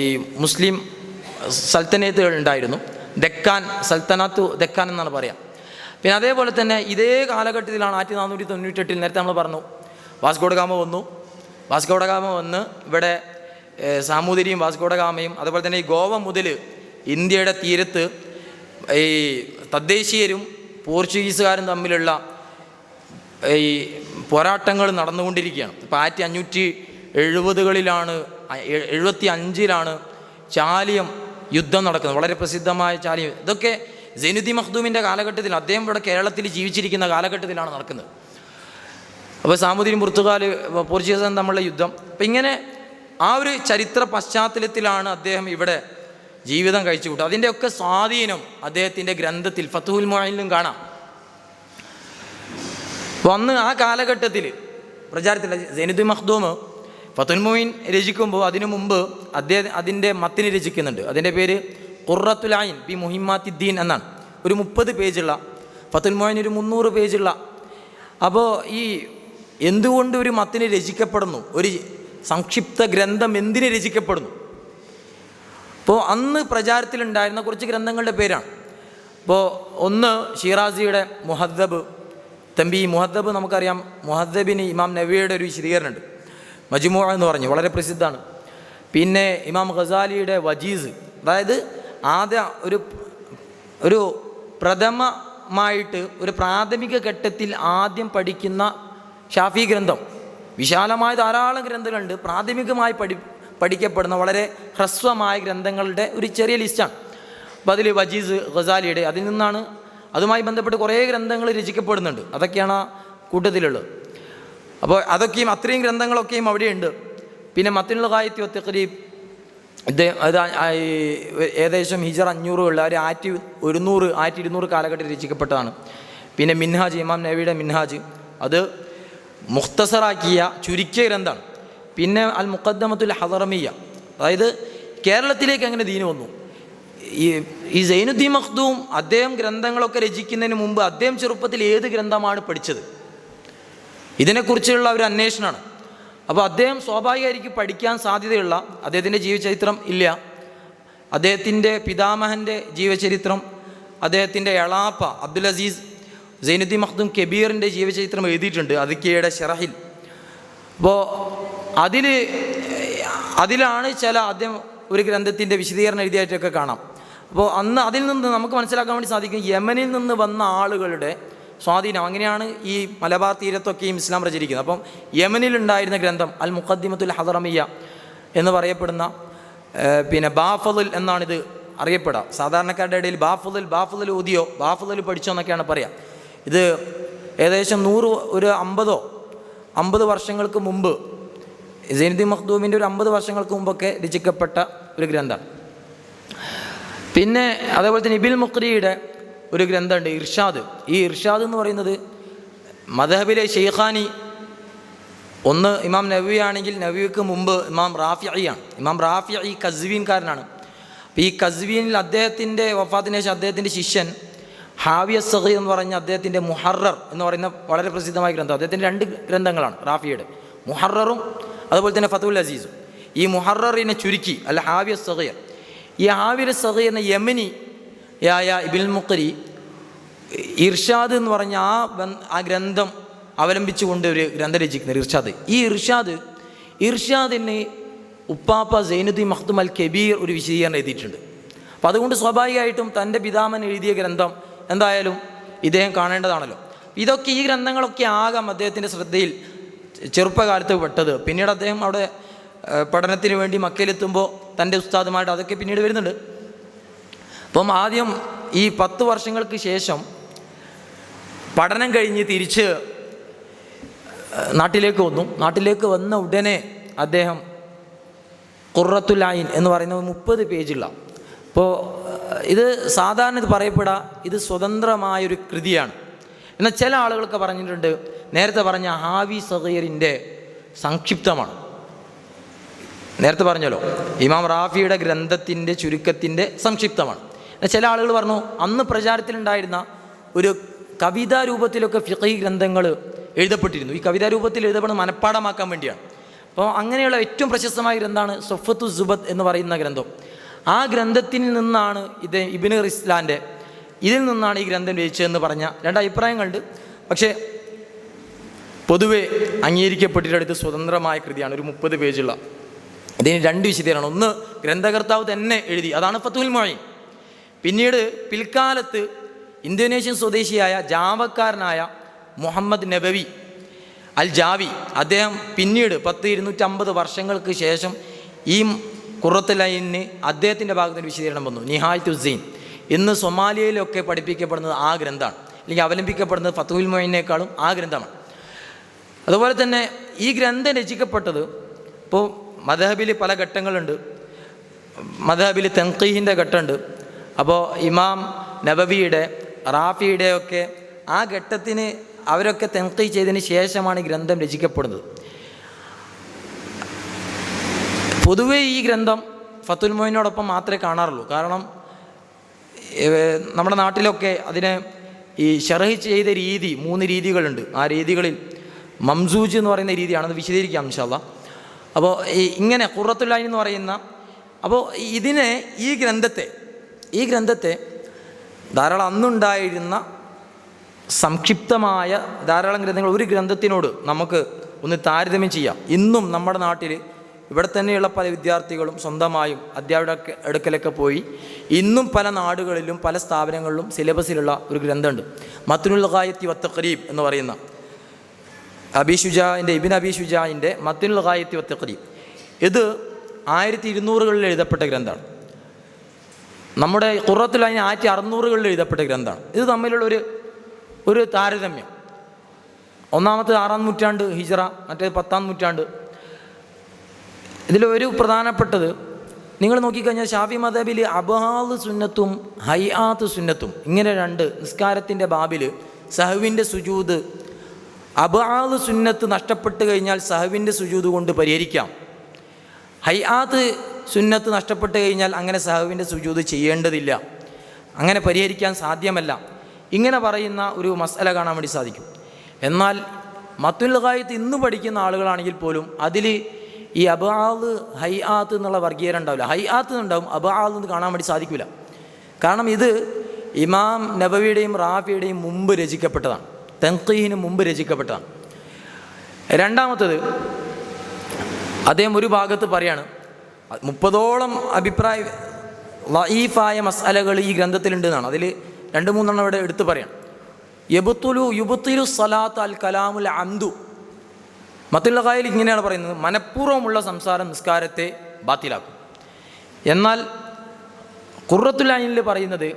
ഈ മുസ്ലിം സൽത്തനേറ്റുകൾ ഉണ്ടായിരുന്നു. ഡെക്കാൻ സൽത്തനത്ത്, ഡെക്കാൻ എന്നാണ് പറയുക. പിന്നെ അതേപോലെ തന്നെ ഇതേ കാലഘട്ടത്തിലാണ് 1498 നേരത്തെ നമ്മൾ പറഞ്ഞു വാസ്കോഡഗാമ വന്നു. വാസ്കോഡഗാമ വന്ന് ഇവിടെ സാമൂതിരിയും വാസ്കോഡഗാമയും അതുപോലെ തന്നെ ഈ ഗോവ മുതൽ ഇന്ത്യയുടെ തീരത്ത് ഈ തദ്ദേശീയരും പോർച്ചുഗീസുകാരും തമ്മിലുള്ള ഈ പോരാട്ടങ്ങൾ നടന്നുകൊണ്ടിരിക്കുകയാണ്. ഇപ്പോൾ 1570-കളിലാണ് 75-ലാണ് ചാലിയം യുദ്ധം നടക്കുന്നത്, വളരെ പ്രസിദ്ധമായ ചാലിയം. ഇതൊക്കെ സൈനുദ്ദീൻ മഖ്ദൂമിൻ്റെ കാലഘട്ടത്തിൽ, അദ്ദേഹം ഇവിടെ കേരളത്തിൽ ജീവിച്ചിരിക്കുന്ന കാലഘട്ടത്തിലാണ് നടക്കുന്നത്. അപ്പോൾ സാമൂതിരിയും പോർച്ചുഗീസും തമ്മിലുള്ള യുദ്ധം. അപ്പം ഇങ്ങനെ ആ ഒരു ചരിത്ര പശ്ചാത്തലത്തിലാണ് അദ്ദേഹം ഇവിടെ ജീവിതം കഴിച്ചു കൂട്ടുക. അതിൻ്റെയൊക്കെ സ്വാധീനം അദ്ദേഹത്തിൻ്റെ ഗ്രന്ഥത്തിൽ ഫത്ഹുൽ മുഈനിലും കാണാം. അപ്പോൾ അന്ന് ആ കാലഘട്ടത്തിൽ പ്രചാരത്തിൽ സൈനുദ്ദീൻ മഖ്ദൂം ഫത്ഹുൽ മുഈൻ രചിക്കുമ്പോൾ അതിനു മുമ്പ് അദ്ദേഹം അതിൻ്റെ മത്തിന് രചിക്കുന്നുണ്ട്. അതിൻ്റെ പേര് ഖുർറത്തുൽ ഐൻ ബി മുഹിമ്മാത്തിദ്ദീൻ എന്നാണ്. ഒരു 30 പേജുള്ള ഫത്ഹുൽ മുഈൻ, ഒരു 300 പേജുള്ള. അപ്പോൾ ഈ എന്തുകൊണ്ട് ഒരു മത്തിന് രചിക്കപ്പെടുന്നു, ഒരു സംക്ഷിപ്ത ഗ്രന്ഥം എന്തിന് രചിക്കപ്പെടുന്നു? അപ്പോൾ അന്ന് പ്രചാരത്തിലുണ്ടായിരുന്ന കുറച്ച് ഗ്രന്ഥങ്ങളുടെ പേരാണ്. അപ്പോൾ ഒന്ന് ഷിറാസിയുടെ മുഹദ്ദബ്, മുഹദ്ദബ് നമുക്കറിയാം. മുഹദ്ദബിന് ഇമാം നവവിയുടെ ഒരു വിശദീകരണമുണ്ട്, മജ്മൂ എന്ന് പറഞ്ഞു, വളരെ പ്രസിദ്ധമാണ്. പിന്നെ ഇമാം ഖസാലിയുടെ വജീസ്, അതായത് ആദ്യ ഒരു പ്രഥമമായിട്ട് ഒരു പ്രാഥമിക ഘട്ടത്തിൽ ആദ്യം പഠിക്കുന്ന ഷാഫി ഗ്രന്ഥം. വിശാലമായ ധാരാളം ഗ്രന്ഥങ്ങളുണ്ട്. പ്രാഥമികമായി പഠിക്കപ്പെടുന്ന വളരെ ഹ്രസ്വമായ ഗ്രന്ഥങ്ങളുടെ ഒരു ചെറിയ ലിസ്റ്റാണ്. അപ്പോൾ അതിൽ വജീസ് ഖസാലിയുടെ, അതിൽ നിന്നാണ് അതുമായി ബന്ധപ്പെട്ട് കുറേ ഗ്രന്ഥങ്ങൾ രചിക്കപ്പെടുന്നുണ്ട്. അതൊക്കെയാണ് ആ കൂട്ടത്തിലുള്ളത്. അപ്പോൾ അതൊക്കെയും അത്രയും ഗ്രന്ഥങ്ങളൊക്കെയും അവിടെയുണ്ട്. പിന്നെ മത്നുൽ ഗായത്തി വ തഖ്രീബ്, അത് ഏകദേശം ഹിജറ 500-കളിൽ 1200 കാലഘട്ടത്തിൽ രചിക്കപ്പെട്ടതാണ്. പിന്നെ മിൻഹാജ്, ഇമാം നവവിയുടെ മിൻഹാജ്, അത് മുഖ്തസറാക്കിയ ചുരുക്കിയ ഗ്രന്ഥമാണ്. പിന്നെ അൽ മുഖദ്ദമത്തുൽ ഹദറമിയ്യ, അതായത് കേരളത്തിലേക്ക് എങ്ങനെ ദീന് വന്നു. ഈ സൈനുദ്ദീൻ മഖ്ദൂം അദ്ദേഹം ഗ്രന്ഥങ്ങളൊക്കെ രചിക്കുന്നതിന് മുമ്പ് അദ്ദേഹം ചെറുപ്പത്തിൽ ഏത് ഗ്രന്ഥമാണ് പഠിച്ചത്, ഇതിനെക്കുറിച്ചുള്ള ഒരു അന്വേഷണമാണ്. അപ്പോൾ അദ്ദേഹം സ്വാഭാവികമായിരിക്കും പഠിക്കാൻ സാധ്യതയുള്ള, അദ്ദേഹത്തിൻ്റെ ജീവചരിത്രം ഇല്ല, അദ്ദേഹത്തിൻ്റെ പിതാമഹൻ്റെ ജീവചരിത്രം, അദ്ദേഹത്തിൻ്റെ എളാപ്പ അബ്ദുൽ അസീസ് സൈനുദ്ദീൻ മഖ്ദൂം കബീറിൻ്റെ ജീവചരിത്രം എഴുതിയിട്ടുണ്ട് അദിക്കയുടെ ഷറഹിൽ. അപ്പോൾ അതിലാണ് ചില അദ്ദേഹം ഒരു ഗ്രന്ഥത്തിൻ്റെ വിശദീകരണം എഴുതിയായിട്ടൊക്കെ കാണാം. അപ്പോൾ അതിൽ നിന്ന് നമുക്ക് മനസ്സിലാക്കാൻ വേണ്ടി സാധിക്കും യമനിൽ നിന്ന് വന്ന ആളുകളുടെ സ്വാധീനം. അങ്ങനെയാണ് ഈ മലബാർ തീരത്തൊക്കെയും ഇസ്ലാം പ്രചരിക്കുന്നത്. അപ്പം യമനിലുണ്ടായിരുന്ന ഗ്രന്ഥം അൽ മുഖദ്ദിമത്തുൽ ഹദറമിയ്യ എന്ന് പറയപ്പെടുന്ന, പിന്നെ ബാഫുൽ എന്നാണിത് അറിയപ്പെടുക. സാധാരണക്കാരുടെ ഇടയിൽ ബാഫുൽ ഓതിയോ ബാഫുൽ പഠിച്ചോ എന്നൊക്കെയാണ് പറയുക. ഇത് ഏകദേശം 50 വർഷങ്ങൾക്ക് മുമ്പ്, സൈനുദ്ദീൻ മഖ്ദൂമിൻ്റെ ഒരു 50 വർഷങ്ങൾക്ക് മുമ്പൊക്കെ രചിക്കപ്പെട്ട ഒരു ഗ്രന്ഥമാണ്. പിന്നെ അതേപോലെ തന്നെ ഇബിൻ മുഖ്രിയുടെ ഒരു ഗ്രന്ഥമുണ്ട് ഇർഷാദ്. ഈ ഇർഷാദ് എന്ന് പറയുന്നത് മദ്ഹബിലെ ഷെയ്ഖാനി, ഒന്ന് ഇമാം നവവി ആണെങ്കിൽ നവവിക്ക് മുമ്പ് ഇമാം റാഫിഇയാണ്. ഇമാം റാഫിഇ കസ്വീൻകാരനാണ്. അപ്പോൾ ഈ കസ്വീനിൽ അദ്ദേഹത്തിൻ്റെ വഫാത്തിന് ശേഷം അദ്ദേഹത്തിൻ്റെ ശിഷ്യൻ ഹാവിയ സഗീർ എന്ന് പറഞ്ഞ അദ്ദേഹത്തിൻ്റെ മുഹറർ എന്ന് പറയുന്ന വളരെ പ്രസിദ്ധമായ ഗ്രന്ഥം, അദ്ദേഹത്തിൻ്റെ 2 ഗ്രന്ഥങ്ങളാണ് റാഫിയുടെ, മുഹററും അതുപോലെ തന്നെ ഫതുൽ അസീസും. ഈ മുഹററിനെ ചുരുക്കി അല്ല ഹാവിയ സഗീർ. ഈ ഹാവിയ സഗീറിനെ യമനിയായ ഇബിൻ മുഖ്രി ഇർഷാദ് എന്ന് പറഞ്ഞ ആ ഗ്രന്ഥം അവലംബിച്ചുകൊണ്ട് ഒരു ഗ്രന്ഥം രചിക്കുന്നത് ഇർഷാദ്. ഈ ഇർഷാദിന് ഉപ്പാപ്പ സൈനുദ്ദീൻ മഖ്ദൂം അൽ കബീർ ഒരു വിശദീകരണം എഴുതിയിട്ടുണ്ട്. അപ്പം അതുകൊണ്ട് സ്വാഭാവികമായിട്ടും തൻ്റെ പിതാമൻ എഴുതിയ ഗ്രന്ഥം എന്തായാലും ഇദ്ദേഹം കാണേണ്ടതാണല്ലോ. ഈ ഗ്രന്ഥങ്ങളൊക്കെ ആകാം അദ്ദേഹത്തിൻ്റെ ശ്രദ്ധയിൽ ചെറുപ്പകാലത്ത് പെട്ടത്. പിന്നീട് അദ്ദേഹം അവിടെ പഠനത്തിന് വേണ്ടി മക്കയിലെത്തുമ്പോൾ തൻ്റെ ഉസ്താദുമായിട്ട് അതൊക്കെ പിന്നീട് വരുന്നുണ്ട്. അപ്പം ആദ്യം ഈ 10 വർഷങ്ങൾക്ക് ശേഷം പഠനം കഴിഞ്ഞ് തിരിച്ച് നാട്ടിലേക്ക് വന്നു. നാട്ടിലേക്ക് വന്ന ഉടനെ അദ്ദേഹം ഖുർറത്തുൽ ഐൻ എന്ന് പറയുന്ന 30 പേജുള്ള, അപ്പോൾ ഇത് സാധാരണ ഇത് പറയപ്പെടാ ഇത് സ്വതന്ത്രമായൊരു കൃതിയാണ്. എന്നാൽ ചില ആളുകളൊക്കെ പറഞ്ഞിട്ടുണ്ട് നേരത്തെ പറഞ്ഞ ഹാവി സഗീറിൻ്റെ സംക്ഷിപ്തമാണ്. നേരത്തെ പറഞ്ഞല്ലോ ഇമാം റാഫിയുടെ ഗ്രന്ഥത്തിൻ്റെ ചുരുക്കത്തിൻ്റെ സംക്ഷിപ്തമാണ്. ചില ആളുകൾ പറഞ്ഞു അന്ന് പ്രചാരത്തിലുണ്ടായിരുന്ന ഒരു കവിതാ രൂപത്തിലൊക്കെ ഫിഖ്ഹി ഗ്രന്ഥങ്ങൾ എഴുതപ്പെട്ടിരുന്നു. ഈ കവിതാ രൂപത്തിൽ എഴുതപ്പെടുന്ന മനഃപ്പാടമാക്കാൻ വേണ്ടിയാണ്. അപ്പോൾ അങ്ങനെയുള്ള ഏറ്റവും പ്രശസ്തമായ ഗ്രന്ഥമാണ് സൊഫത്തു സുബത്ത് എന്ന് പറയുന്ന ഗ്രന്ഥം. ആ ഗ്രന്ഥത്തിൽ നിന്നാണ് ഇബ്നു റിസ്ലാൻ്റെ ഇതിൽ നിന്നാണ് ഈ ഗ്രന്ഥം രചിച്ചതെന്ന് പറഞ്ഞ 2 അഭിപ്രായങ്ങളുണ്ട്. പക്ഷേ പൊതുവെ അംഗീകരിക്കപ്പെട്ടിട്ടടുത്ത് സ്വതന്ത്രമായ കൃതിയാണ്, ഒരു 30 പേജുള്ള. ഇതിന് 2 വിശദീകരണം. ഒന്ന് ഗ്രന്ഥകർത്താവ് തന്നെ എഴുതി, അതാണ് ഫതുൽ മുഈൻ. പിന്നീട് പിൽക്കാലത്ത് ഇന്തോനേഷ്യൻ സ്വദേശിയായ ജാവക്കാരനായ മുഹമ്മദ് നബവി അൽ ജാവി, അദ്ദേഹം പിന്നീട് 250 വർഷങ്ങൾക്ക് ശേഷം ഈ ഖുർറത്തുൽ ഐനിന് അദ്ദേഹത്തിൻ്റെ ഭാഗത്തിന് വിശദീകരണം വന്നു. നിഹായത്തുസ്സീൻ ഇന്ന് സൊമാലിയയിലൊക്കെ പഠിപ്പിക്കപ്പെടുന്നത് ആ ഗ്രന്ഥമാണ്, അല്ലെങ്കിൽ അവലംബിക്കപ്പെടുന്നത് ഫതുൽ മുഈനേക്കാളും ആ ഗ്രന്ഥമാണ്. അതുപോലെ തന്നെ ഈ ഗ്രന്ഥം രചിക്കപ്പെട്ടത് ഇപ്പോൾ മദ്ഹബിൽ പല ഘട്ടങ്ങളുണ്ട്. മദ്ഹബിൽ തൻഖീഹിൻ്റെ ഘട്ടമുണ്ട്. അപ്പോൾ ഇമാം നബവിയുടെ റാഫിയുടെ ഒക്കെ ആ ഘട്ടത്തിന് അവരൊക്കെ തൻഖീ ചെയ്തതിന് ശേഷമാണ് ഈ ഗ്രന്ഥം രചിക്കപ്പെടുന്നത്. പൊതുവേ ഈ ഗ്രന്ഥം ഫതുൽ മുഈനോടൊപ്പം മാത്രമേ കാണാറുള്ളൂ. കാരണം നമ്മുടെ നാട്ടിലൊക്കെ അതിനെ ഈ ഷർഹ് ചെയ്ത രീതി 3 രീതികളുണ്ട്. ആ രീതികളിൽ മംസൂജ് എന്ന് പറയുന്ന രീതിയാണ്, അത് വിശദീകരിക്കാം ഇൻഷാ അല്ലാഹ്. അപ്പോൾ ഇങ്ങനെ ഖുർറത്തുൽ ഐൻ എന്ന് പറയുന്ന, അപ്പോൾ ഈ ഗ്രന്ഥത്തെ ധാരാളം അന്നുണ്ടായിരുന്ന സംക്ഷിപ്തമായ ധാരാളം ഗ്രന്ഥങ്ങൾ ഒരു ഗ്രന്ഥത്തിനോട് നമുക്ക് ഒന്ന് താരതമ്യം ചെയ്യാം. ഇന്നും നമ്മുടെ നാട്ടിൽ ഇവിടെ തന്നെയുള്ള പല വിദ്യാർത്ഥികളും സ്വന്തമായും അധ്യാപക അടുക്കലൊക്കെ പോയി ഇന്നും പല നാടുകളിലും പല സ്ഥാപനങ്ങളിലും സിലബസിലുള്ള ഒരു ഗ്രന്ഥമുണ്ട്, മത്നുൽ ഗായത്തി വത്തഖരീബ് എന്ന് പറയുന്ന ഇബ്ൻ അബി ഷുജാഇൻ്റെ മത്നുൽ ഗായത്തി വത്തഖരീബ്. ഇത് 1200കളിൽ എഴുതപ്പെട്ട ഗ്രന്ഥമാണ്. നമ്മുടെ ഖുർറത്തുൽ ഐൻ 1600കളിൽ എഴുതപ്പെട്ട ഗ്രന്ഥമാണ്. ഇത് തമ്മിലുള്ള ഒരു താരതമ്യം. ഒന്നാമത്തെ 6-ാം നൂറ്റാണ്ട് ഹിജ്റ, മറ്റേത് 10-ാം നൂറ്റാണ്ട്. ഇതിലൊരു പ്രധാനപ്പെട്ടത് നിങ്ങൾ നോക്കിക്കഴിഞ്ഞാൽ ഷാഫി മദ്ഹബിൽ അബ്ഹാദ് സുന്നത്തും ഹൈആത്ത് സുന്നത്തും ഇങ്ങനെ 2 നിസ്കാരത്തിൻ്റെ ബാബിൽ സഹവിൻ്റെ സുജൂദ് അബ്ആദ് സുന്നത്ത് നഷ്ടപ്പെട്ട് കഴിഞ്ഞാൽ സഹവിൻ്റെ സുജൂദ് കൊണ്ട് പരിഹരിക്കാം. ഹൈആത്ത് സുന്നത്ത് നഷ്ടപ്പെട്ട് കഴിഞ്ഞാൽ അങ്ങനെ സഹവിൻ്റെ സുജൂദ് ചെയ്യേണ്ടതില്ല, അങ്ങനെ പരിഹരിക്കാൻ സാധ്യമല്ല. ഇങ്ങനെ പറയുന്ന ഒരു മസ്അല കാണാൻ വേണ്ടി സാധിക്കും. എന്നാൽ മത്തുൽ ഗായത്ത് ഇന്ന് പഠിക്കുന്ന ആളുകളാണെങ്കിൽ പോലും അതിൽ ഈ അബ്ആദ് ഹൈആത്ത് എന്നുള്ള വർഗീയത ഉണ്ടാവില്ല. ഹൈആത്ത് ഉണ്ടാവും, അബ്ആദ് എന്ന് കാണാൻ വേണ്ടി സാധിക്കില്ല. കാരണം ഇത് ഇമാം നബവിയുടെയും റാഫിയുടെയും മുമ്പ് രചിക്കപ്പെട്ടതാണ്, തൻഖീഹിന് മുമ്പ് രചിക്കപ്പെട്ടതാണ്. രണ്ടാമത്തത്, അദ്ദേഹം ഒരു ഭാഗത്ത് പറയാണ് 30ഓളം അഭിപ്രായ ലഈഫായ മസ്അലകൾ ഈ ഗ്രന്ഥത്തിലുണ്ട് എന്നാണ്. അതിൽ 2-3 ഇവിടെ എടുത്ത് പറയണം. യുബ്തിലു സ്വലാത്ത് അൽ കലാമുൽ അംദു. മത്തുൽ ഖായിൽ ഇങ്ങനെയാണ് പറയുന്നത്, മനഃപൂർവ്വമുള്ള സംസാരം നിസ്കാരത്തെ ബാത്തിലാക്കും. എന്നാൽ ഖുർറത്തുൽ ഐനിൽ പറയുന്നത്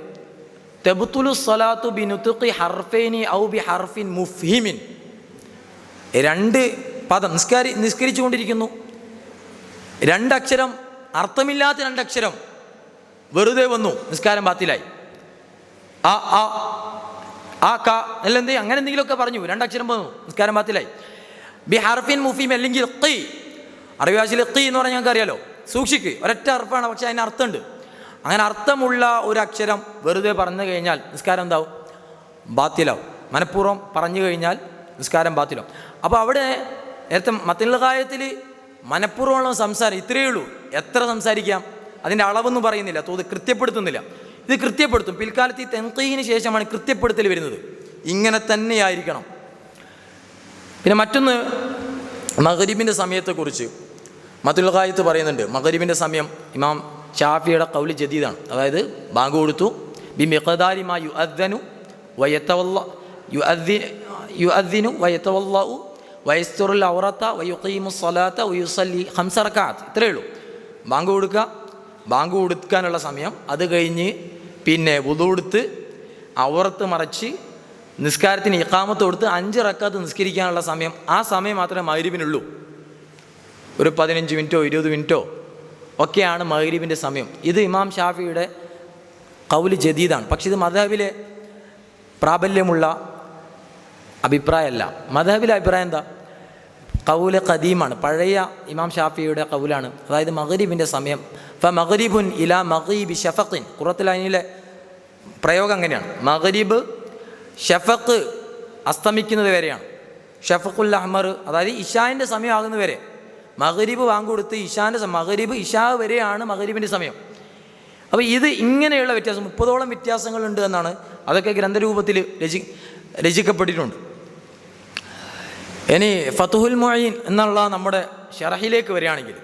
തബ്തുലു സ്വലാത്തു ബിനുത്ഖി ഹർഫൈനി ഔ ബി ഹർഫിൻ മുഫ്ഹിമിൻ. 2 പദം നിസ്കരിച്ചു കൊണ്ടിരിക്കുന്നു, 2 അക്ഷരം, അർത്ഥമില്ലാത്ത 2 അക്ഷരം വെറുതെ വന്നു, നിസ്കാരം ബാത്തിലായി. ആ ക അല്ലെന്ത് അങ്ങനെ എന്തെങ്കിലുമൊക്കെ പറഞ്ഞു, 2 അക്ഷരം വന്നു, നിസ്കാരം ബാത്തിലായി. ബി ഹർഫിൻ മുഫീം അല്ലെങ്കിൽ ഖി, അറബി ഭാഷയിൽ ഖി എന്ന് പറഞ്ഞാൽ ഞങ്ങൾക്ക് അറിയാലോ, സൂക്ഷിക്ക്, ഒരൊറ്റ അർഫാണ്, പക്ഷേ അതിന് അർത്ഥമുണ്ട്. അങ്ങനെ അർത്ഥമുള്ള ഒരു അക്ഷരം വെറുതെ പറഞ്ഞു കഴിഞ്ഞാൽ നിസ്കാരം എന്താവും? ബാത്തിലാവും. മനഃപൂർവ്വം പറഞ്ഞു കഴിഞ്ഞാൽ നിസ്കാരം ബാത്തിലാവും. അപ്പോൾ അവിടെ നേരത്തെ മത്തുൽ ഗായത്തിൽ മനഃപൂർവ്വമുള്ള സംസാരം ഇത്രയേ ഉള്ളൂ. എത്ര സംസാരിക്കാം, അതിൻ്റെ അളവൊന്നും പറയുന്നില്ല, തോത് കൃത്യപ്പെടുത്തുന്നില്ല. ഇത് കൃത്യപ്പെടുത്തും. പിൽക്കാലത്ത് ഈ തൻഖീഹിന് ശേഷമാണ് കൃത്യപ്പെടുത്തൽ വരുന്നത്. ഇങ്ങനെ തന്നെയായിരിക്കണം. പിന്നെ മറ്റൊന്ന്, മഗ്രിബിൻ്റെ സമയത്തെക്കുറിച്ച് മത്തുൽ ഗായത്ത് പറയുന്നുണ്ട്. മഗ്രിബിൻ്റെ സമയം ഇമാം ഷാഫിയുടെ ഖൗല് ജദീദാണ്. അതായത് ബാങ്ക് കൊടുത്തു, ബി മിഖ്ദാരി മാ യുഅദ്ദിനു വയതവല്ലഉ വയസ്തുറുൽ ഔറത വയുഖീമുസ് സ്വലാത്ത വയുസല്ലി 5 റക്അത്ത്. ഇത്രയേ ഉള്ളൂ. ബാങ്ക് കൊടുക്കുക, ബാങ്ക് കൊടുക്കാനുള്ള സമയം, അത് കഴിഞ്ഞ് പിന്നെ വുദു എടുത്ത് ഔറത്ത് മറച്ച് നിസ്കാരത്തിന് ഇഖാമത്ത് കൊടുത്ത് 5 റക്അത്ത് നിസ്കരിക്കാനുള്ള സമയം, ആ സമയം മാത്രമേ മഗ്രിബിനുള്ളൂ. ഒരു 15 മിനിറ്റോ 20 മിനിറ്റോ ഒക്കെയാണ് മഗ്രിബിൻ്റെ സമയം. ഇത് ഇമാം ഷാഫിയുടെ ഖൗല് ജദീദാണ്. പക്ഷേ ഇത് മദ്ഹബിലെ പ്രാബല്യമുള്ള അഭിപ്രായമല്ല. മദ്ഹബിലെ അഭിപ്രായം എന്താ? ഖൗല് ഖദീമാണ്, പഴയ ഇമാം ഷാഫിയുടെ ഖൗലാണ്. അതായത് മഗ്രിബിൻ്റെ സമയം ഫമഗ്രിബുൻ ഇലാ മഗ്രിബി ഷഫഖിൻ. ഖുറത്തുൽ ഐനിലെ പ്രയോഗം അങ്ങനെയാണ്. മഗ്രിബ് ഷഫഖ് അസ്തമിക്കുന്നത് വരെയാണ്. ഷഫഖുൽ അഹ്മർ, അതായത് ഇശാൻ്റെ സമയമാകുന്നത് വരെ. മഗ്രിബ് വാങ്ങ് കൊടുത്ത് മഗ്രിബ് ഇശാ വരെയാണ് മഗ്രിബിൻ്റെ സമയം. അപ്പോൾ ഇത് ഇങ്ങനെയുള്ള വ്യത്യാസം 30ഓളം വ്യത്യാസങ്ങളുണ്ട് എന്നാണ്. അതൊക്കെ ഗ്രന്ഥരൂപത്തിൽ രചിക്കപ്പെട്ടിട്ടുണ്ട്. ഇനി ഫതുഹുൽ മുഈൻ എന്നുള്ള നമ്മുടെ ഷറഹിലേക്ക് വരികയാണെങ്കിൽ,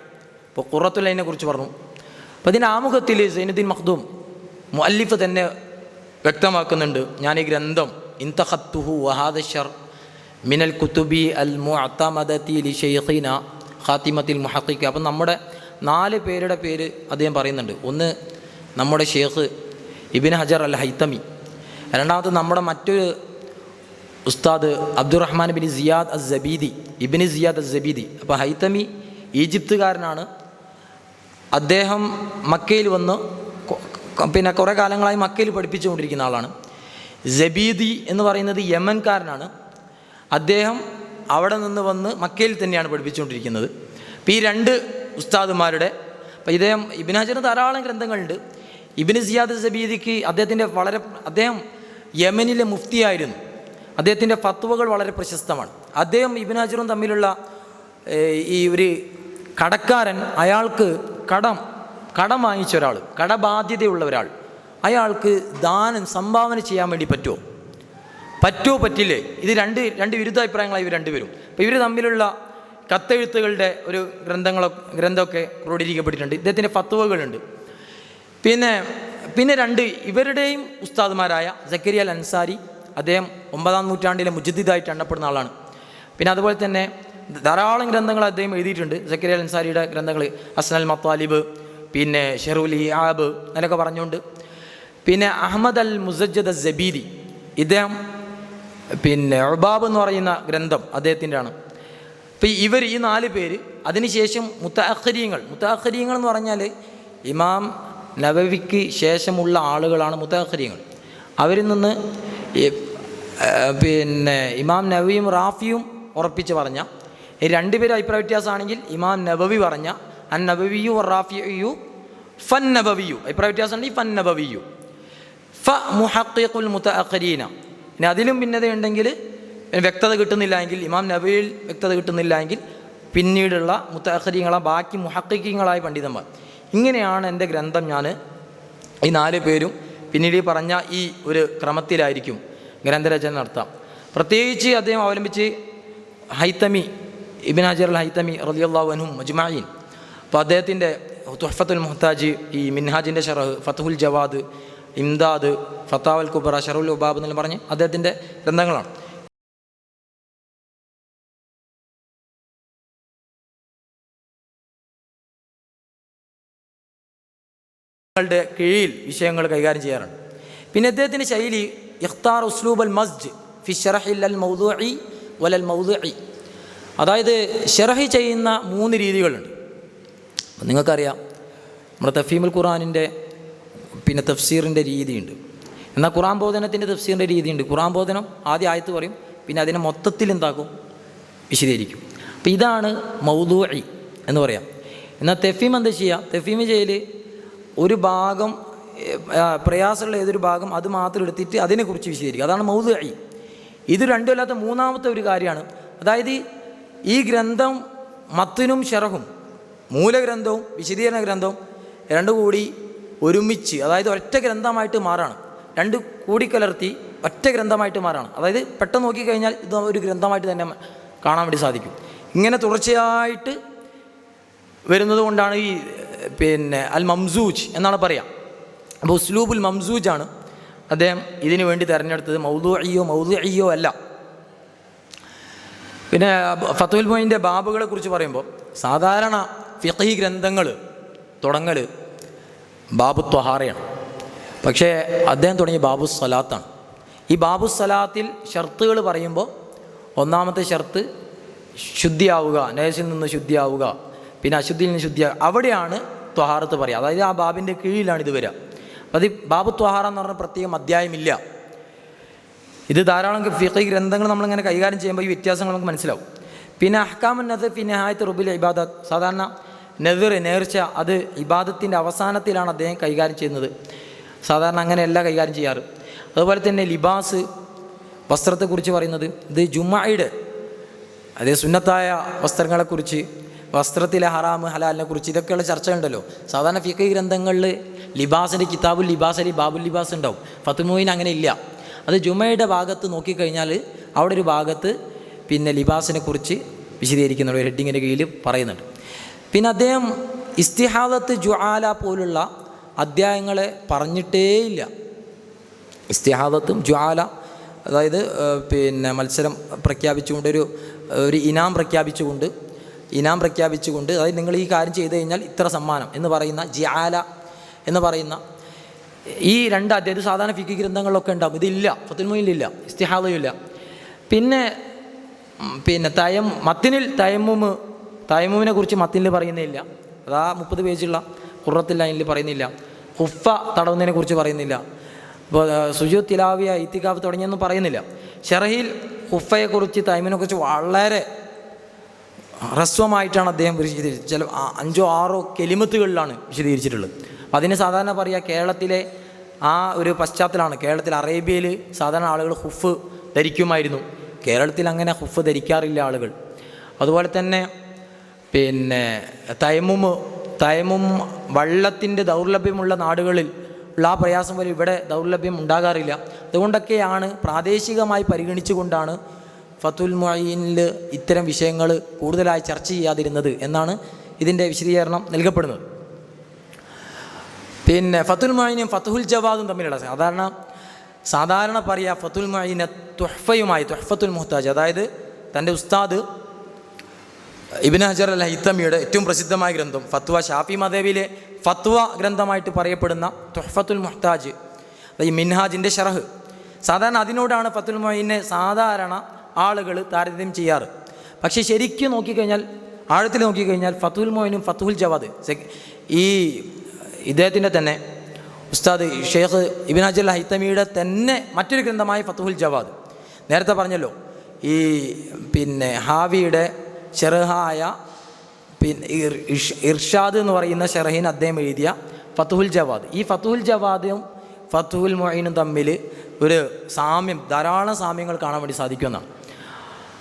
ഇപ്പോൾ ഖുറത്തുൽ ഐനെ കുറിച്ച് പറഞ്ഞു. അപ്പോൾ ഇതിൻ്റെ ആമുഖത്തിൽ സൈനുദ്ദീൻ മഖ്ദൂം മുഅല്ലിഫ് തന്നെ വ്യക്തമാക്കുന്നുണ്ട്, ഞാൻ ഈ ഗ്രന്ഥം ഇൻതഖത്തുഹു വഹാദ ശർ മിനൽ കുതുബി അൽ മുഅതമദതി ലി ശൈഖിന ഖാത്തിമത്തിൽ മുഹഖിഖ്. അപ്പം നമ്മുടെ 4 പേരുടെ പേര് അദ്ദേഹം പറയുന്നുണ്ട്. ഒന്ന് നമ്മുടെ ഷേഖ് ഇബ്നു ഹജർ അൽ ഹൈതമി, രണ്ടാമത് നമ്മുടെ മറ്റൊരു ഉസ്താദ് Abdulrahman bin Ziyad അസ്സബീദി, Ibnu Siyad അസ്സബീദി. അപ്പോൾ ഹൈതമി ഈജിപ്തുകാരനാണ്. അദ്ദേഹം മക്കയിൽ വന്ന് പിന്നെ കുറേ കാലങ്ങളായി മക്കയിൽ പഠിപ്പിച്ചുകൊണ്ടിരിക്കുന്ന ആളാണ്. സബീദി എന്ന് പറയുന്നത് യമൻകാരനാണ്. അദ്ദേഹം അവിടെ നിന്ന് വന്ന് മക്കയിൽ തന്നെയാണ് പഠിപ്പിച്ചുകൊണ്ടിരിക്കുന്നത്. അപ്പോൾ ഈ 2 ഉസ്താദുമാരുടെ, അപ്പോൾ ഇദ്ദേഹം ഇബ്നു ഹജറിന് ധാരാളം ഗ്രന്ഥങ്ങളുണ്ട്. ഇബ്നു സിയാദ് സബീദിക്ക് അദ്ദേഹം യമനിലെ മുഫ്തിയായിരുന്നു. അദ്ദേഹത്തിൻ്റെ ഫത്വകൾ വളരെ പ്രശസ്തമാണ്. അദ്ദേഹം ഇബ്നു ഹജറും തമ്മിലുള്ള ഈ ഒരു കടക്കാരൻ, അയാൾക്ക് കടം വാങ്ങിച്ച ഒരാൾ, കടബാധ്യതയുള്ള ഒരാൾ, അയാൾക്ക് ദാനം സംഭാവന ചെയ്യാൻ വേണ്ടി പറ്റുമോ പറ്റില്ലേ? ഇത് രണ്ട് വിരുദ്ധ അഭിപ്രായങ്ങളായി ഇവർ രണ്ടുപേരും. അപ്പോൾ ഇവർ തമ്മിലുള്ള കത്തെഴുത്തുകളുടെ ഒരു ഗ്രന്ഥമൊക്കെ ക്രോഡീകരിക്കപ്പെട്ടിട്ടുണ്ട്. ഇദ്ദേഹത്തിൻ്റെ ഫത്വകളുണ്ട്. പിന്നെ 2 ഇവരുടെയും ഉസ്താദുമാരായ സക്കരിയ അൽ അൻസാരി, അദ്ദേഹം 9-ാം നൂറ്റാണ്ടിലെ മുജദ്ദിദായിട്ട് എണ്ണപ്പെടുന്ന ആളാണ്. പിന്നെ അതുപോലെ തന്നെ ധാരാളം ഗ്രന്ഥങ്ങൾ അദ്ദേഹം എഴുതിയിട്ടുണ്ട്. സക്കരിയ അൽ അൻസാരിയുടെ ഗ്രന്ഥങ്ങൾ ഹസ്നൽ മത്താലിബ്, പിന്നെ ഷെറുൽ ഇആബ് എന്നൊക്കെ പറഞ്ഞുകൊണ്ട്. പിന്നെ അഹമ്മദ് അൽ മുസജ്ജദ് അസ്സബീദി, ഇദ്ദേഹം പിന്നെ ഉബാബ് എന്ന് പറയുന്ന ഗ്രന്ഥം അദ്ദേഹത്തിൻ്റെ ആണ്. അപ്പോൾ ഇവർ ഈ 4 പേര്. അതിനുശേഷം മുത്തഅഖിരീങ്ങൾ എന്ന് പറഞ്ഞാൽ ഇമാം നബവിക്ക് ശേഷമുള്ള ആളുകളാണ് മുത്തഅഖിരീങ്ങൾ. അവരിൽ നിന്ന് പിന്നെ ഇമാം നവവിയും റാഫിയും ഉറപ്പിച്ച് പറഞ്ഞ ഈ രണ്ടുപേരും അഭിപ്രായ വ്യത്യാസമാണെങ്കിൽ ഇമാം നബവി പറഞ്ഞ അൻ നബവിയു റാഫിയു ഫൻ നബവിയു അഭിപ്രായ വ്യത്യാസമുണ്ടെങ്കിൽ ഫൻ നബവിയു ഫ മുഹഖിഖുൽ മുതഅഖിരീന. ഇനി അതിലും ഭിന്നതയുണ്ടെങ്കിൽ വ്യക്തത കിട്ടുന്നില്ല എങ്കിൽ ഇമാം നബവിയിൽ വ്യക്തത കിട്ടുന്നില്ല എങ്കിൽ പിന്നീടുള്ള മുതഅഖിരീങ്ങളെ ബാക്കി മുഹഖിഖീങ്ങളായ പണ്ഡിതന്മാർ. ഇങ്ങനെയാണ് എൻ്റെ ഗ്രന്ഥം ഞാൻ ഈ 4 പേരും പിന്നീട് പറഞ്ഞ ഈ ഒരു ക്രമത്തിലായിരിക്കും ഗ്രന്ഥരചന നടത്താം. പ്രത്യേകിച്ച് അദ്ദേഹം അവലംബിച്ച് ഹൈത്തമി ഇബ്നു ഹജർ അൽ ഹൈത്തമി റളിയല്ലാഹു അൻഹു മജ്മഈൻ. അപ്പോൾ അദ്ദേഹത്തിൻ്റെ തുഹ്ഫത്തുൽ മുഹ്താജ്, ഈ മിൻഹാജിൻ്റെ ഷറഹ്, ഫത്ഹുൽ ജവാദ്, ഇംദാദ്, ഫത്താവൽ കുബ്ര, ഷറഹുൽ ഉബാബ് എന്നെല്ലാം പറഞ്ഞ് അദ്ദേഹത്തിൻ്റെ ഗ്രന്ഥങ്ങളാണ്. ങ്ങളുടെ കീഴിൽ വിഷയങ്ങൾ കൈകാര്യം ചെയ്യാറുണ്ട്. പിന്നെ അദ്ദേഹത്തിൻ്റെ ശൈലി ഇഖ്താർ ഉസ്ലൂബ് അൽ മസ്ജ് ഫി ഷറഹിൽ അൽ മൗദൂഇ വലൽ മൗദൂഇ. അതായത് ഷറഹ് ചെയ്യുന്ന 3 രീതികളുണ്ട്. നിങ്ങൾക്കറിയാം നമ്മുടെ തഫീമുൽ ഖുർആനിൻ്റെ പിന്നെ തഫ്സീറിൻ്റെ രീതിയുണ്ട്. എന്നാൽ ഖുർആൻ ബോധനത്തിൻ്റെ തഫ്സീറിൻ്റെ രീതിയുണ്ട്. ഖുർആൻ ബോധനം ആദ്യം ആയത്ത് പറയും, പിന്നെ അതിനെ മൊത്തത്തിൽ എന്താക്കും, വിശദീകരിക്കും. അപ്പോൾ ഇതാണ് മൗദൂഇ എന്ന് പറയാം. എന്നാൽ തഫീം എന്താ ചെയ്യുക, തഫീം ചെയ്യൽ ഒരു ഭാഗം പ്രയാസമുള്ള ഏതൊരു ഭാഗം അത് മാത്രം എടുത്തിട്ട് അതിനെക്കുറിച്ച് വിശദീകരിക്കുക, അതാണ് മൗദൂഇ. ഇത് രണ്ടുമല്ലാത്ത മൂന്നാമത്തെ ഒരു കാര്യമാണ്. അതായത് ഈ ഗ്രന്ഥം മത്തിനും ഷറഹും, മൂലഗ്രന്ഥവും വിശദീകരണ ഗ്രന്ഥവും രണ്ടും കൂടി ഒരുമിച്ച്, അതായത് ഒറ്റ ഗ്രന്ഥമായിട്ട് മാറാണ്. 2 കൂടിക്കലർത്തി ഒറ്റ ഗ്രന്ഥമായിട്ട് മാറാണ്. അതായത് പെട്ടെന്ന് നോക്കിക്കഴിഞ്ഞാൽ ഇത് ഒരു ഗ്രന്ഥമായിട്ട് തന്നെ കാണാൻ വേണ്ടി സാധിക്കും. ഇങ്ങനെ തുടർച്ചയായിട്ട് വരുന്നത് കൊണ്ടാണ് ഈ പിന്നെ അൽ മംസൂജ് എന്നാണ് പറയുക. അപ്പോൾ ഉസ്ലൂബുൽ മംസൂജാണ് അദ്ദേഹം ഇതിനു വേണ്ടി തിരഞ്ഞെടുത്തത്, മൗദൂഇയോ അല്ല. പിന്നെ ഫത്ഹുൽ മുഈൻ്റെ ബാബുകളെ കുറിച്ച് പറയുമ്പോൾ സാധാരണ ഫിഖ്ഹി ഗ്രന്ഥങ്ങൾ തുടങ്ങൽ ബാബു ത്വഹാറയാണ്. പക്ഷേ അദ്ദേഹം തുടങ്ങിയ ബാബു സ്വലാത്താണ്. ഈ ബാബു സ്വലാത്തിൽ ഷർത്തുകൾ പറയുമ്പോൾ ഒന്നാമത്തെ ഷർത്ത് ശുദ്ധിയാവുക, നജസിൽ നിന്ന് ശുദ്ധിയാവുക, പിന്നെ അശുദ്ധിയിൽ നിന്ന് ശുദ്ധിയാവുക. അവിടെയാണ് ത്വഹാറത്ത് പറയുക. അതായത് ആ ബാബിൻ്റെ കീഴിലാണ് ഇത് വരിക. അപ്പോൾ അത് ബാബു ത്വഹാറ എന്ന് പറഞ്ഞ പ്രത്യേകം അധ്യായമില്ല. ഇത് ധാരാളം ഫിഖ്ഹി ഗ്രന്ഥങ്ങൾ നമ്മളിങ്ങനെ കൈകാര്യം ചെയ്യുമ്പോൾ ഈ വ്യത്യാസങ്ങൾ നമുക്ക് മനസ്സിലാവും. പിന്നെ അഹ്കാമുൻ നദർ ഫി നിഹായത്ത് റുബിൽ ഇബാദത്ത്, സാധാരണ നദർ നേർച്ച അത് ഇബാദത്തിൻ്റെ അവസാനത്തിലാണ് അദ്ദേഹം കൈകാര്യം ചെയ്യുന്നത്. സാധാരണ അങ്ങനെയല്ല കൈകാര്യം ചെയ്യാറ്. അതുപോലെ തന്നെ ലിബാസ്, വസ്ത്രത്തെക്കുറിച്ച് പറയുന്നത് ഇത് ജുമായുടെ, അതേ സുന്നത്തായ വസ്ത്രങ്ങളെക്കുറിച്ച്, വസ്ത്രത്തിലെ ഹറാം ഹലാലിനെ കുറിച്ച് ഇതൊക്കെയുള്ള ചർച്ച ഉണ്ടല്ലോ. സാധാരണ ഫിഖ്ഹി ഗ്രന്ഥങ്ങളിൽ ലിബാസിൻ്റെ കിതാബുൽ ലിബാസ് അല്ലെങ്കിൽ ബാബുൽ ലിബാസ് ഉണ്ടാവും. ഫത്ഹുൽ മുഈൻ അങ്ങനെ ഇല്ല. അത് ജുമയുടെ ഭാഗത്ത് നോക്കിക്കഴിഞ്ഞാൽ അവിടെ ഒരു ഭാഗത്ത് പിന്നെ ലിബാസിനെ കുറിച്ച് വിശദീകരിക്കുന്നുണ്ട്, ഒരു ഹെഡിങ്ങിൻ്റെ കീഴിൽ പറയുന്നുണ്ട്. പിന്നെ അദ്ദേഹം ഇസ്തിഹാദത്ത് ജുആല പോലുള്ള അധ്യായങ്ങളെ പറഞ്ഞിട്ടേയില്ല. ഇസ്തിഹാദത്തും ജുആല, അതായത് പിന്നെ മത്സരം പ്രഖ്യാപിച്ചുകൊണ്ട് ഒരു ഇനാം പ്രഖ്യാപിച്ചുകൊണ്ട് അതായത് നിങ്ങൾ ഈ കാര്യം ചെയ്തു കഴിഞ്ഞാൽ ഇത്ര സമ്മാനം എന്ന് പറയുന്ന ജുആല എന്ന് പറയുന്ന ഈ 2 അധ്യായം സാധാരണ ഫിഖ്ഹി ഗ്രന്ഥങ്ങളിലൊക്കെ ഉണ്ടാകും. ഇതില്ല, ഫത്ഹുൽ മുഈനിലില്ല, ഇസ്തിഹാദയും ഇല്ല. പിന്നെ തയമ്മുമിനെ കുറിച്ച് മത്തിനിൽ പറയുന്നില്ല. അതാ 30 പേജുള്ള ഖുറത്തുൽ ലൈനിൽ പറയുന്നില്ല. ഹുഫ തടവുന്നതിനെ കുറിച്ച് പറയുന്നില്ല. ഇപ്പോൾ സുജൂദ് തിലാവിയ ഇത്തികാഫ് തുടങ്ങിയൊന്നും പറയുന്നില്ല. ഷറഹിൽ ഹുഫയെക്കുറിച്ച് തയമ്മിനെക്കുറിച്ച് വളരെ ഹ്രസ്വമായിട്ടാണ് അദ്ദേഹം വിശദീകരിച്ചത്. ചില 5 or 6 കെലിമത്തുകളിലാണ് വിശദീകരിച്ചിട്ടുള്ളത്. അതിന് സാധാരണ പറയുക കേരളത്തിലെ ആ ഒരു പശ്ചാത്തലമാണ്. കേരളത്തിൽ അറേബ്യയിൽ സാധാരണ ആളുകൾ ഹുഫ് ധരിക്കുമായിരുന്നു. കേരളത്തിൽ അങ്ങനെ ഹുഫ് ധരിക്കാറില്ല ആളുകൾ. അതുപോലെ തന്നെ പിന്നെ തയമ്മും വെള്ളത്തിൻ്റെ ദൗർലഭ്യമുള്ള നാടുകളിൽ ഉള്ള ആ പ്രയാസം പോലെ ഇവിടെ ദൗർലഭ്യം ഉണ്ടാകാറില്ല. അതുകൊണ്ടൊക്കെയാണ് പ്രാദേശികമായി പരിഗണിച്ചുകൊണ്ടാണ് ഫത്ഹുൽ മുഈനിൽ ഇത്തരം വിഷയങ്ങൾ കൂടുതലായി ചർച്ച ചെയ്യാതിരുന്നത് എന്നാണ് ഇതിൻ്റെ വിശദീകരണം നൽകപ്പെടുന്നത്. പിന്നെ ഫത്ഹുൽ മുഈനും ഫത്ഹുൽ ജവാദും തമ്മിലുള്ള സാധാരണ പറയുക ഫത്ഹുൽ മുഈനെ തുഹ്ഫത്തുൽ മുഹ്താജ്, അതായത് തൻ്റെ ഉസ്താദ് ഇബ്നു ഹജർ അൽ ഹൈത്തമിയുടെ ഏറ്റവും പ്രസിദ്ധമായ ഗ്രന്ഥം ഫത്വ, ഷാഫി മദ്ഹബിലെ ഫത്വ ഗ്രന്ഥമായിട്ട് പറയപ്പെടുന്ന തുഹ്ഫത്തുൽ മുഹ്താജ്, ഈ മിൻഹാജിൻ്റെ ഷറഹ്, സാധാരണ അതിനോടാണ് ഫത്ഹുൽ മുഈനെ സാധാരണ ആളുകൾ താരതമ്യം ചെയ്യാറ്. പക്ഷേ ശരിക്കും നോക്കിക്കഴിഞ്ഞാൽ, ആഴത്തിൽ നോക്കിക്കഴിഞ്ഞാൽ ഫത്ഹുൽ മുഈനും ഫത്ഹുൽ ജവാദ് ഈ ഇദ്ദേഹത്തിൻ്റെ തന്നെ ഉസ്താദ് ഷെയ്ഖ് ഇബ്നു ഹജർ അൽ ഹൈത്തമിയുടെ തന്നെ മറ്റൊരു ഗ്രന്ഥമായ ഫത്ഹുൽ ജവാദ്, നേരത്തെ പറഞ്ഞല്ലോ ഈ ഹാവിയുടെ ഷെർഹായ ഇർഷാദ് എന്ന് പറയുന്ന ഷെർഹിന് അദ്ദേഹം എഴുതിയ ഫത്തുഹുൽ ജവാദ്. ഈ ഫത്തുഹുൽ ജവാദും ഫത്തുഹുൽ മുഈനും തമ്മിൽ ഒരു സാമ്യം, ധാരാളം സാമ്യങ്ങൾ കാണാൻ വേണ്ടി സാധിക്കുമെന്നാണ്.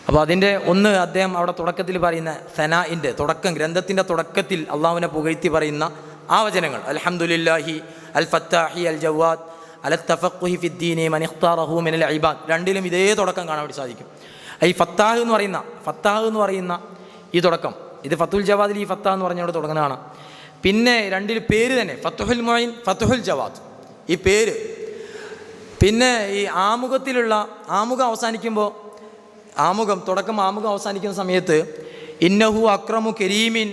അപ്പോൾ അതിൻ്റെ ഒന്ന് അദ്ദേഹം അവിടെ തുടക്കത്തിൽ പറയുന്ന സനാഇൻ്റെ തുടക്കം, ഗ്രന്ഥത്തിൻ്റെ തുടക്കത്തിൽ അള്ളാഹുവിനെ പുകഴ്ത്തി പറയുന്ന ആ വചനങ്ങൾ, അൽഹംദുലില്ലാഹി അൽ ഫത്താഹി അൽ ജവാദ് അൽ തഫഖുഹി ഫിദ്ദീനി മൻ ഇഖ്താറഹു മിനൽ ഇബാദ്, രണ്ടിലും ഇതേ തുടക്കം കാണാൻ വേണ്ടി സാധിക്കും. ഈ ഫത്താഹ് എന്ന് പറയുന്ന ഈ തുടക്കം, ഇത് ഫത്തുൽ ജവാദിൽ ഈ ഫത്താഹ് എന്ന് പറഞ്ഞുകൊണ്ട് തുടങ്ങുന്നതാണ്. പിന്നെ രണ്ടിൽ പേര് തന്നെ ഫത്തുഹുൽ മുഈൻ, ഫത്തുഹുൽ ജവാദ്, ഈ പേര്. പിന്നെ ഈ ആമുഖം അവസാനിക്കുമ്പോൾ, ആമുഖം അവസാനിക്കുന്ന സമയത്ത് ഇന്നഹു അക്രമു കരീമിൻ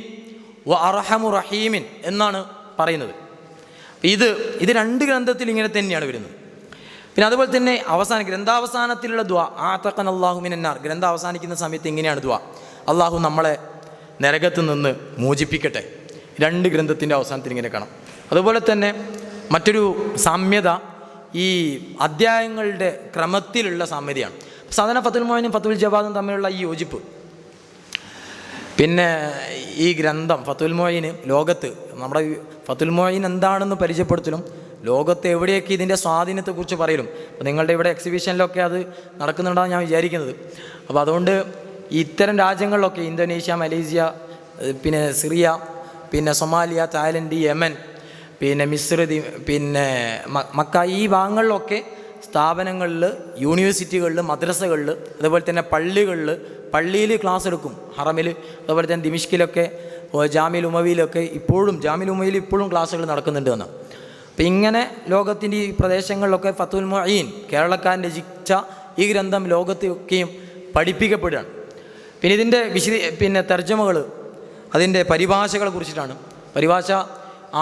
വ അർഹമു റഹീമിൻ എന്നാണ് പറയുന്നത്. ഇത് രണ്ട് ഗ്രന്ഥത്തിൽ ഇങ്ങനെ തന്നെയാണ് വരുന്നത്. പിന്നെ അതുപോലെ തന്നെ ഗ്രന്ഥാവസാനത്തിലുള്ള ദുആ, ആതഖനല്ലാഹു മിനന്നാർ, ഗ്രന്ഥം അവസാനിക്കുന്ന സമയത്ത് ഇങ്ങനെയാണ് ദുആ, അള്ളാഹു നമ്മളെ നരകത്ത് നിന്ന് മോചിപ്പിക്കട്ടെ. രണ്ട് ഗ്രന്ഥത്തിൻ്റെ അവസാനത്തിൽ ഇങ്ങനെ കാണാം. അതുപോലെ തന്നെ മറ്റൊരു സാമ്യത ഈ അധ്യായങ്ങളുടെ ക്രമത്തിലുള്ള സാമ്യതയാണ്. സാധാരണ ഫത്തുൽ മുഈനും ഫത്തുൽ ജവാദും തമ്മിലുള്ള ഈ യോജിപ്പ്. പിന്നെ ഈ ഗ്രന്ഥം ഫത്തുൽ മുഈന് ലോകത്ത്, നമ്മുടെ ഫത്തുൽ മുഈൻ എന്താണെന്ന് പരിചയപ്പെടുത്തലും ലോകത്ത് എവിടെയൊക്കെ ഇതിൻ്റെ സ്വാധീനത്തെക്കുറിച്ച് പറയലും. അപ്പോൾ നിങ്ങളുടെ ഇവിടെ എക്സിബിഷനിലൊക്കെ അത് നടക്കുന്നുണ്ടാകും ഞാൻ വിചാരിക്കുന്നത്. അപ്പോൾ അതുകൊണ്ട് ഇത്തരം രാജ്യങ്ങളിലൊക്കെ ഇന്തോനേഷ്യ, മലേഷ്യ, പിന്നെ സിറിയ, പിന്നെ സൊമാലിയ, തായ്ലൻഡ്, യമൻ, പിന്നെ മിസ്ർ, പിന്നെ മക്ക, ഈ ഭാഗങ്ങളിലൊക്കെ സ്ഥാപനങ്ങളിൽ, യൂണിവേഴ്സിറ്റികളിൽ, മദ്രസകളിൽ, അതുപോലെ തന്നെ പള്ളിയിൽ ക്ലാസ് എടുക്കും, ഹറമിൽ, അതുപോലെ തന്നെ ദിമിഷ്കിലൊക്കെ, ജാമിൽ ഉമവിയിലൊക്കെ ജാമിൽ ഉമവിയിൽ ഇപ്പോഴും ക്ലാസ്സുകൾ നടക്കുന്നുണ്ട് എന്ന്. അപ്പം ഇങ്ങനെ ലോകത്തിൻ്റെ ഈ പ്രദേശങ്ങളിലൊക്കെ ഫത്തുൽ മുഈൻ, കേരളക്കാരൻ രചിച്ച ഈ ഗ്രന്ഥം ലോകത്തൊക്കെയും പഠിപ്പിക്കപ്പെടുകയാണ്. പിന്നെ ഇതിൻ്റെ തർജ്ജമകൾ, അതിൻ്റെ പരിഭാഷകളെ കുറിച്ചിട്ടാണ്. പരിഭാഷ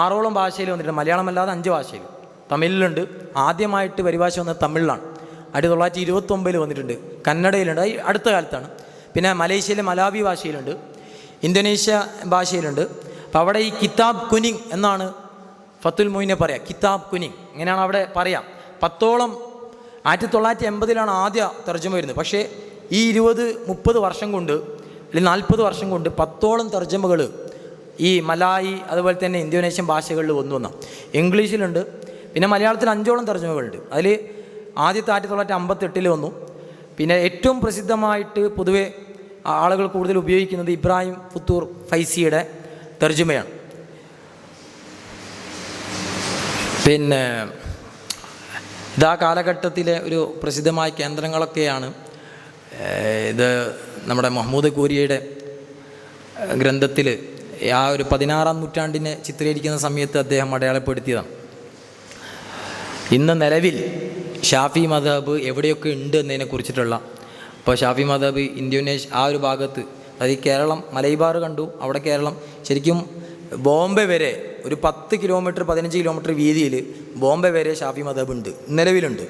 6ഓളം ഭാഷയിൽ വന്നിട്ടുണ്ട്, മലയാളമല്ലാതെ 5 ഭാഷയിൽ. തമിഴിലുണ്ട്, ആദ്യമായിട്ട് പരിഭാഷ വന്നത് തമിഴിലാണ്, 1929 വന്നിട്ടുണ്ട്. കന്നഡയിലുണ്ട്, അടുത്ത കാലത്താണ്. പിന്നെ മലേഷ്യയിലെ മലാവി ഭാഷയിലുണ്ട്, ഇന്തോനേഷ്യ ഭാഷയിലുണ്ട്. അപ്പോൾ അവിടെ ഈ കിതാബ് കുനിങ് എന്നാണ് ഫത്തുൽ മുഈനെ പറയാം, കിതാബ് കുനിങ് ഇങ്ങനെയാണ് അവിടെ പറയാം. 10ഓളം 1980 ആദ്യ തർജ്ജമ വരുന്നത്. പക്ഷേ ഈ 20-30 വർഷം കൊണ്ട്, അല്ലെങ്കിൽ 40 വർഷം കൊണ്ട് 10ഓളം തർജ്ജമകൾ ഈ മലായി, അതുപോലെ തന്നെ ഇന്തോനേഷ്യൻ ഭാഷകളിൽ വന്നു. ഇംഗ്ലീഷിലുണ്ട്, പിന്നെ മലയാളത്തിൽ 5ഓളം തർജ്ജമകളുണ്ട്. അതിൽ ആദ്യത്തെ 1958 വന്നു. പിന്നെ ഏറ്റവും പ്രസിദ്ധമായിട്ട് പൊതുവെ ആളുകൾ കൂടുതൽ ഉപയോഗിക്കുന്നത് ഇബ്രാഹിം ഫുത്തൂർ ഫൈസിയുടെ തർജ്ജമയാണ്. പിന്നെ ഇതാ കാലഘട്ടത്തിലെ ഒരു പ്രസിദ്ധമായ കേന്ദ്രങ്ങളൊക്കെയാണ്. ഇത് നമ്മുടെ മുഹമ്മദ് കൂരിയുടെ ഗ്രന്ഥത്തിൽ ആ ഒരു 16-ാം നൂറ്റാണ്ടിനെ ചിത്രീകരിക്കുന്ന സമയത്ത് അദ്ദേഹം അടയാളപ്പെടുത്തിയതാണ്. ഇന്ന് നിലവിൽ ഷാഫി മദ്ഹബ് എവിടെയൊക്കെ ഉണ്ട് എന്നതിനെ കുറിച്ചിട്ടുള്ള, ഇപ്പോൾ ഷാഫി മദ്ഹബ് ഇന്തോനേഷ്യ ആ ഒരു ഭാഗത്ത്, അതായത് കേരളം മലൈബാർ കണ്ടു, അവിടെ കേരളം ശരിക്കും ബോംബെ വരെ ഒരു 10 കിലോമീറ്റർ 15 കിലോമീറ്റർ വീതിയിൽ ബോംബെ വരെ ഷാഫി മദ്ഹബ് ഉണ്ട്, നിലവിലുണ്ട്.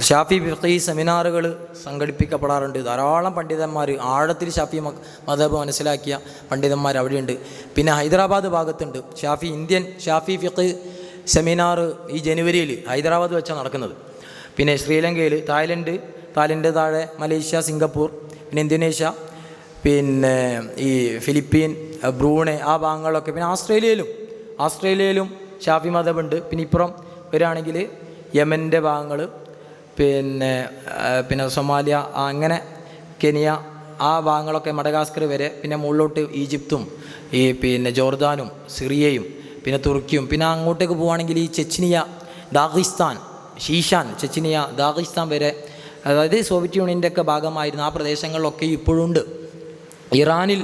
ഷാഫി ഫിഖ്ഹി സെമിനാറുകൾ സംഘടിപ്പിക്കപ്പെടാറുണ്ട്. ധാരാളം പണ്ഡിതന്മാർ, ആഴത്തിൽ ഷാഫി മദ്ഹബ് മനസ്സിലാക്കിയ പണ്ഡിതന്മാർ അവിടെയുണ്ട്. പിന്നെ ഹൈദരാബാദ് ഭാഗത്തുണ്ട് ഇന്ത്യൻ ഷാഫി ഫിഖ്ഹ് സെമിനാർ. ഈ ജനുവരിയിൽ ഹൈദരാബാദ് വെച്ചാണ് നടക്കുന്നത്. പിന്നെ ശ്രീലങ്കയിൽ, തായ്ലൻഡ് താഴെ മലേഷ്യ, സിംഗപ്പൂർ, പിന്നെ ഇന്തോനേഷ്യ, പിന്നെ ഈ ഫിലിപ്പീൻ, ബ്രൂണെ ആ ഭാഗങ്ങളിലൊക്കെ. പിന്നെ ആസ്ട്രേലിയയിലും ഷാഫി മദ്ഹബ് ഉണ്ട്. പിന്നെ ഇപ്പുറം വരികയാണെങ്കിൽ യമൻ്റെ ഭാഗങ്ങൾ, പിന്നെ സൊമാലിയ, അങ്ങനെ കെനിയ ആ ഭാഗങ്ങളൊക്കെ, മഡഗാസ്കർ വരെ. പിന്നെ മുകളിലോട്ട് ഈജിപ്തും പിന്നെ ജോർദാനും സിറിയയും പിന്നെ തുർക്കിയും. പിന്നെ അങ്ങോട്ടേക്ക് പോവുകയാണെങ്കിൽ ഈ ചെച്നിയ, ദാഗിസ്ഥാൻ, ചെച്നിയ, ദാഗിസ്ഥാൻ വരെ, അതായത് സോവിയറ്റ് യൂണിയൻ്റെ ഒക്കെ ഭാഗമായിരുന്ന ആ പ്രദേശങ്ങളിലൊക്കെ ഇപ്പോഴുണ്ട്. ഇറാനിൽ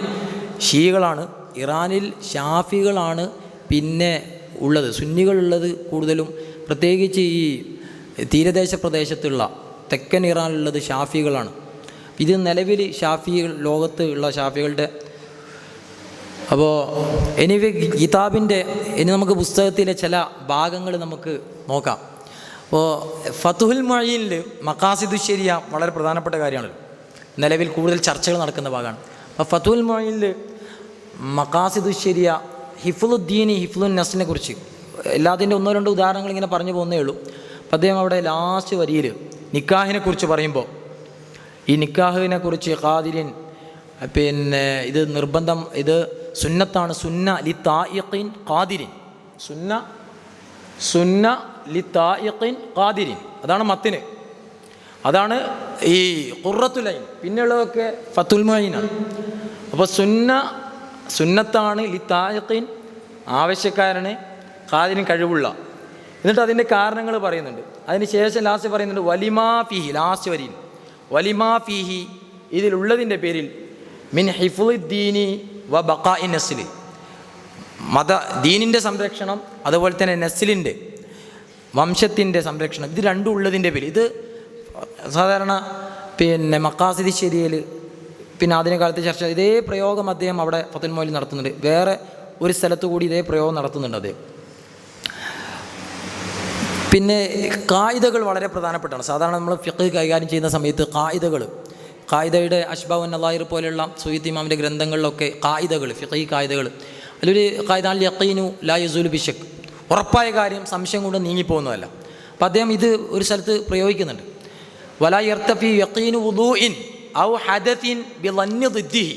ഷീകളാണ്, ഇറാനിൽ ഷാഫികളാണ് പിന്നെ ഉള്ളത്, സുന്നികളുള്ളത് കൂടുതലും. പ്രത്യേകിച്ച് ഈ തീരദേശ പ്രദേശത്തുള്ള തെക്കൻ ഇറാനിലുള്ളത് ഷാഫികളാണ്. ഇത് നിലവിൽ ലോകത്ത് ഉള്ള ഷാഫികളുടെ. അപ്പോൾ ഇനി നമുക്ക് പുസ്തകത്തിലെ ചില ഭാഗങ്ങൾ നമുക്ക് നോക്കാം. അപ്പോൾ ഫത്തുഹുൽ മുഈനിൽ മഖാസിദു ശരിയ വളരെ പ്രധാനപ്പെട്ട കാര്യമാണ്, നിലവിൽ കൂടുതൽ ചർച്ചകൾ നടക്കുന്ന ഭാഗമാണ്. അപ്പോൾ ഫത്തുഹുൽ മുഈനിൽ മഖാസിദു ശരിയ, ഹിഫ്ളുദ്ദീനി, ഹിഫ്ളുൻ നസ്ലിനെ കുറിച്ച് എല്ലാത്തിൻ്റെ 1-2 ഉദാഹരണങ്ങൾ ഇങ്ങനെ പറഞ്ഞു പോകുന്നേ ഉള്ളൂ. അപ്പോൾ അദ്ദേഹം അവിടെ ലാസ്റ്റ് വരിയിൽ നിക്കാഹിനെ കുറിച്ച് പറയുമ്പോൾ ഈ നിക്കാഹിനെ കുറിച്ച് ഖാദിരിൻ പിന്നെ ഇത് നിർബന്ധം, ഇത് സുന്നത്താണ്. സുന്ന ലി തായിഖിൻ ഖാദിരിൻ, സുന്ന ലി തായിഖിൻ ഖാദിരിൻ, അതാണ് മത്തിന്, അതാണ് ഈ ഖുറത്തുൽ ഐൻ. പിന്നെയുള്ളതൊക്കെ ഫത്തുൽ മുഈനാണ്. അപ്പോൾ സുന്നത്താണ് ലി തായിഖിൻ, ആവശ്യക്കാരന്, ഖാദിരിൻ കഴിവുള്ള. എന്നിട്ട് അതിൻ്റെ കാരണങ്ങൾ പറയുന്നുണ്ട്. അതിന് ശേഷം ലാസ്റ്റ് പറയുന്നുണ്ട് വലിമാ ഫീഹി, ലാസ്റ്റ് വരിയിൽ വലിമാ ഫീഹി, ഇതിലുള്ളതിൻ്റെ പേരിൽ മിൻ ഹിഫ്ളുദ്ദീനി വ ബഖാഇ നസ്ലി, ദീനിൻ്റെ സംരക്ഷണം, അതുപോലെ തന്നെ നസ്ലിൻ്റെ വംശത്തിൻ്റെ സംരക്ഷണം, ഇത് രണ്ടും ഉള്ളതിൻ്റെ പേരിൽ. ഇത് സാധാരണ പിന്നെ മഖാസിദി ശരിയയിൽ പിന്നെ ആധുനിക കാലത്ത് ചർച്ച ഇതേ പ്രയോഗം അദ്ദേഹം അവിടെ ഫത്തുൽ മുഈനിൽ നടത്തുന്നുണ്ട്. വേറെ ഒരു സ്ഥലത്തു കൂടി ഇതേ പ്രയോഗം നടത്തുന്നുണ്ട് അദ്ദേഹം. പിന്നെ ഖായിദകൾ വളരെ പ്രധാനപ്പെട്ടാണ്. സാധാരണ നമ്മൾ ഫിഖ് കൈകാര്യം ചെയ്യുന്ന സമയത്ത് ഖായിദയുടെ അഷ്ബാഉൻ നളായിർ പോലെയുള്ള സുയ്യിദ് ഇമാമിൻ്റെ ഗ്രന്ഥങ്ങളിലൊക്കെ ഖായിദകൾ, ഫിഖ് ഖായിദകൾ, അതിലൊരു ഖായിദ അൽ യഖീനു ലാ യസൂലു ബിശക്ക്, ഉറപ്പായ കാര്യം സംശയം കൊണ്ട് നീങ്ങിപ്പോകുന്നതല്ല. അപ്പം അദ്ദേഹം ഇത് ഒരു സ്ഥലത്ത് പ്രയോഗിക്കുന്നുണ്ട്. വലാ യർതഫി യഖീനു വുദൂഇൻ ഔ ഹദസിൻ ബിളന്നി ദിദ്ദിഹി,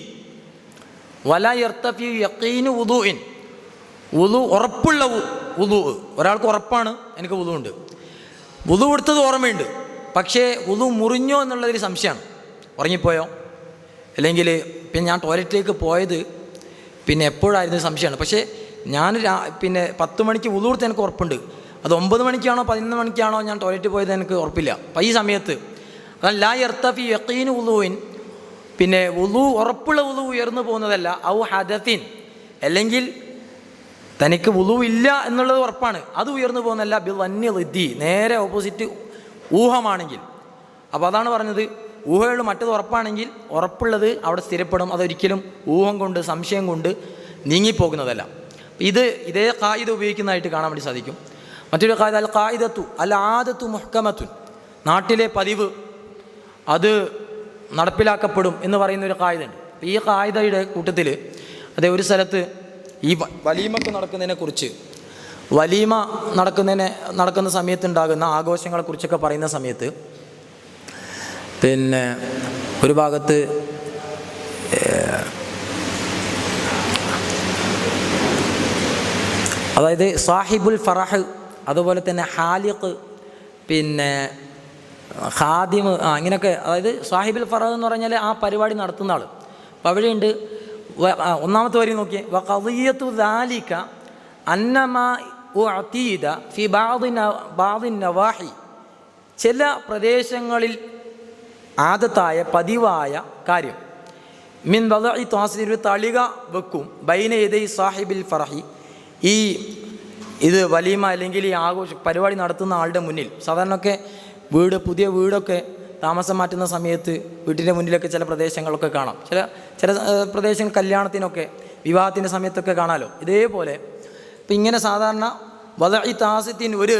വലാ യർതഫി യഖീനു വുദൂഇൻ, വുദു ഉറപ്പുള്ള വുദു, ഒരാൾക്ക് ഉറപ്പാണ് എനിക്ക് വുദു ഉണ്ട്, വുദു എടുത്തത് ഓർമ്മയുണ്ട്, പക്ഷേ വുദു മുറിഞ്ഞോ എന്നുള്ളതൊരു സംശയമാണ്. ഉറങ്ങിപ്പോയോ, അല്ലെങ്കിൽ പിന്നെ ഞാൻ ടോയ്ലറ്റിലേക്ക് പോയത് പിന്നെ എപ്പോഴായിരുന്നു സംശയമാണ്. പക്ഷേ ഞാൻ പിന്നെ 10 മണിക്ക് വുദു എടുത്ത് എനിക്ക് ഉറപ്പുണ്ട്, അത് 9 മണിക്കാണോ 11 മണിക്കാണോ ഞാൻ ടോയ്ലറ്റിൽ പോയത് എനിക്ക് ഉറപ്പില്ല. അപ്പം ഈ സമയത്ത് അതാണ് ലാ യർതഫി യഖീനു വുദൂഇൻ, പിന്നെ വുദു ഉറപ്പുള്ള വുദു ഉയർന്നു പോകുന്നതല്ല, ഔ ഹദസിൻ, അല്ലെങ്കിൽ തനിക്ക് വുദു ഇല്ല എന്നുള്ളത് ഉറപ്പാണ്, അത് ഉയർന്നു പോകുന്നതല്ല, ബിളന്നി ദിദ്ദി, നേരെ ഓപ്പോസിറ്റ് ഊഹമാണെങ്കിൽ. അപ്പോൾ അതാണ് പറഞ്ഞത്, ഊഹകൾ മറ്റത് ഉറപ്പാണെങ്കിൽ ഉറപ്പുള്ളത് അവിടെ സ്ഥിരപ്പെടും, അതൊരിക്കലും ഊഹം കൊണ്ട് സംശയം കൊണ്ട് നീങ്ങിപ്പോകുന്നതല്ല. ഇതേ ഖായിദ ഉപയോഗിക്കുന്നതായിട്ട് കാണാൻ വേണ്ടി സാധിക്കും. മറ്റൊരു ഖായിദ അൽ ഖായിദത്തു അൽ ആദത്തു മുഹ്കമത്തുൻ, നാട്ടിലെ പതിവ് അത് നടപ്പിലാക്കപ്പെടും എന്ന് പറയുന്ന ഒരു ഖായിദയുണ്ട്. അപ്പോൾ ഈ ഖായിദയുടെ കൂട്ടത്തിൽ അതേ ഒരു സ്ഥലത്ത് ഈ വലീമക്ക് നടക്കുന്നതിനെക്കുറിച്ച്, വലീമ നടക്കുന്ന സമയത്തുണ്ടാകുന്ന ആഘോഷങ്ങളെക്കുറിച്ചൊക്കെ പറയുന്ന സമയത്ത് പിന്നെ ഒരു ഭാഗത്ത് അതായത് സാഹിബുൽ ഫറഹ്, അതുപോലെ തന്നെ ഹാലിഖ്, പിന്നെ ഖാദിം, ഇങ്ങനെയൊക്കെ. അതായത് സാഹിബുൽ ഫറഹ് എന്ന് പറഞ്ഞാൽ ആ പരിപാടി നടത്തുന്ന ആൾ. അപ്പോൾ അവിടെയുണ്ട് ഒന്നാമത്തെ വരി നോക്കിയേ, വഖദിയത്തു ദാലിക അന്നമാ ഉഅതീദ ഫി ബഅദി നവാഹി, ചില പ്രദേശങ്ങളിൽ ആദത്തായ പതിവായ കാര്യം, മിൻ വദഇ താസിൽ, ഒരു തളിക വെക്കും, ബൈന യദൈ സാഹിബിൽ ഫറഹി, ഇത് വലീമ അല്ലെങ്കിൽ ഈ ആഘോഷ പരിപാടി നടത്തുന്ന ആളുടെ മുന്നിൽ. സാധാരണയൊക്കെ പുതിയ വീടൊക്കെ താമസം മാറ്റുന്ന സമയത്ത് വീട്ടിൻ്റെ മുന്നിലൊക്കെ ചില പ്രദേശങ്ങളൊക്കെ കാണാം, ചില പ്രദേശങ്ങൾ കല്യാണത്തിനൊക്കെ വിവാഹത്തിൻ്റെ സമയത്തൊക്കെ കാണാമല്ലോ. ഇതേപോലെ ഇപ്പം ഇങ്ങനെ സാധാരണ വദഇ താസിത്തിന് ഒരു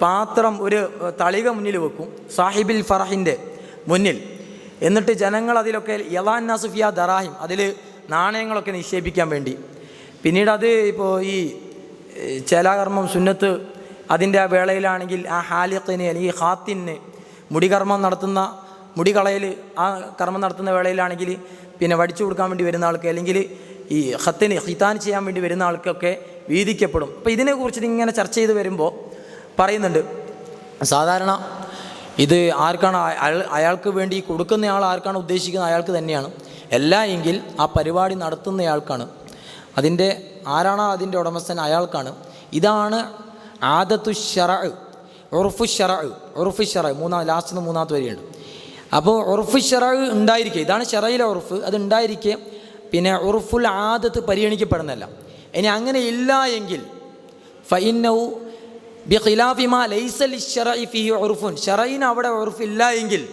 പാത്രം, ഒരു തളിക മുന്നിൽ വെക്കും സാഹിബിൽ ഫറഹിൻ്റെ മുന്നിൽ. എന്നിട്ട് ജനങ്ങൾ അതിലൊക്കെ യലാൻ നാസുഫിയ ദറാഹിം, അതിൽ നാണയങ്ങളൊക്കെ നിക്ഷേപിക്കാൻ വേണ്ടി. പിന്നീട് അത് ഇപ്പോൾ ഈ ചേലാകർമ്മം സുന്നത്ത് അതിൻ്റെ ആ വേളയിലാണെങ്കിൽ ആ ഹാലിഖിന് അല്ലെങ്കിൽ ഖാത്തിന് മുടി കളയൽ ആ കർമ്മം നടത്തുന്ന വേളയിലാണെങ്കിൽ പിന്നെ വടിച്ചു കൊടുക്കാൻ വേണ്ടി വരുന്ന ആൾക്ക്, അല്ലെങ്കിൽ ഈ ഖിതാൻ ചെയ്യാൻ വേണ്ടി വരുന്ന ആൾക്കൊക്കെ വീതിക്കപ്പെടും. അപ്പോൾ ഇതിനെക്കുറിച്ചിട്ട് ഇങ്ങനെ ചർച്ച ചെയ്ത് വരുമ്പോൾ പറയുന്നുണ്ട്, സാധാരണ ഇത് ആർക്കാണ് അയാൾക്ക് വേണ്ടി കൊടുക്കുന്നയാൾ ആർക്കാണ് ഉദ്ദേശിക്കുന്നത് അയാൾക്ക് തന്നെയാണ്, അല്ല എങ്കിൽ ആ പരിപാടി നടത്തുന്നയാൾക്കാണ്, ആരാണോ അതിൻ്റെ ഉടമസ്ഥൻ അയാൾക്കാണ്. ഇതാണ് ആദത്തു ശറഅ്, ഉർഫു ശറഅ്, ലാസ്റ്റ് മൂന്നാമത്തെ വരിയുണ്ട്. അപ്പോൾ ഉർഫു ശറഅ് ഉണ്ടായിരിക്കുക, ഇതാണ് ശറയിലെ ഉർഫ്, അത് ഉണ്ടായിരിക്കുക. പിന്നെ ഉർഫുൽ ആദത്ത് പരിഗണിക്കപ്പെടുന്നതല്ല. ഇനി അങ്ങനെ ഇല്ല എങ്കിൽ ഫഇന്നഹു ബിഖിലാഫി മാ ലൈസ ലിശ്ശറഇ ഫീഹി ഉർഫുൻ, ശറഇന് അവിടെ ഉർഫ് ഇല്ല എങ്കിൽ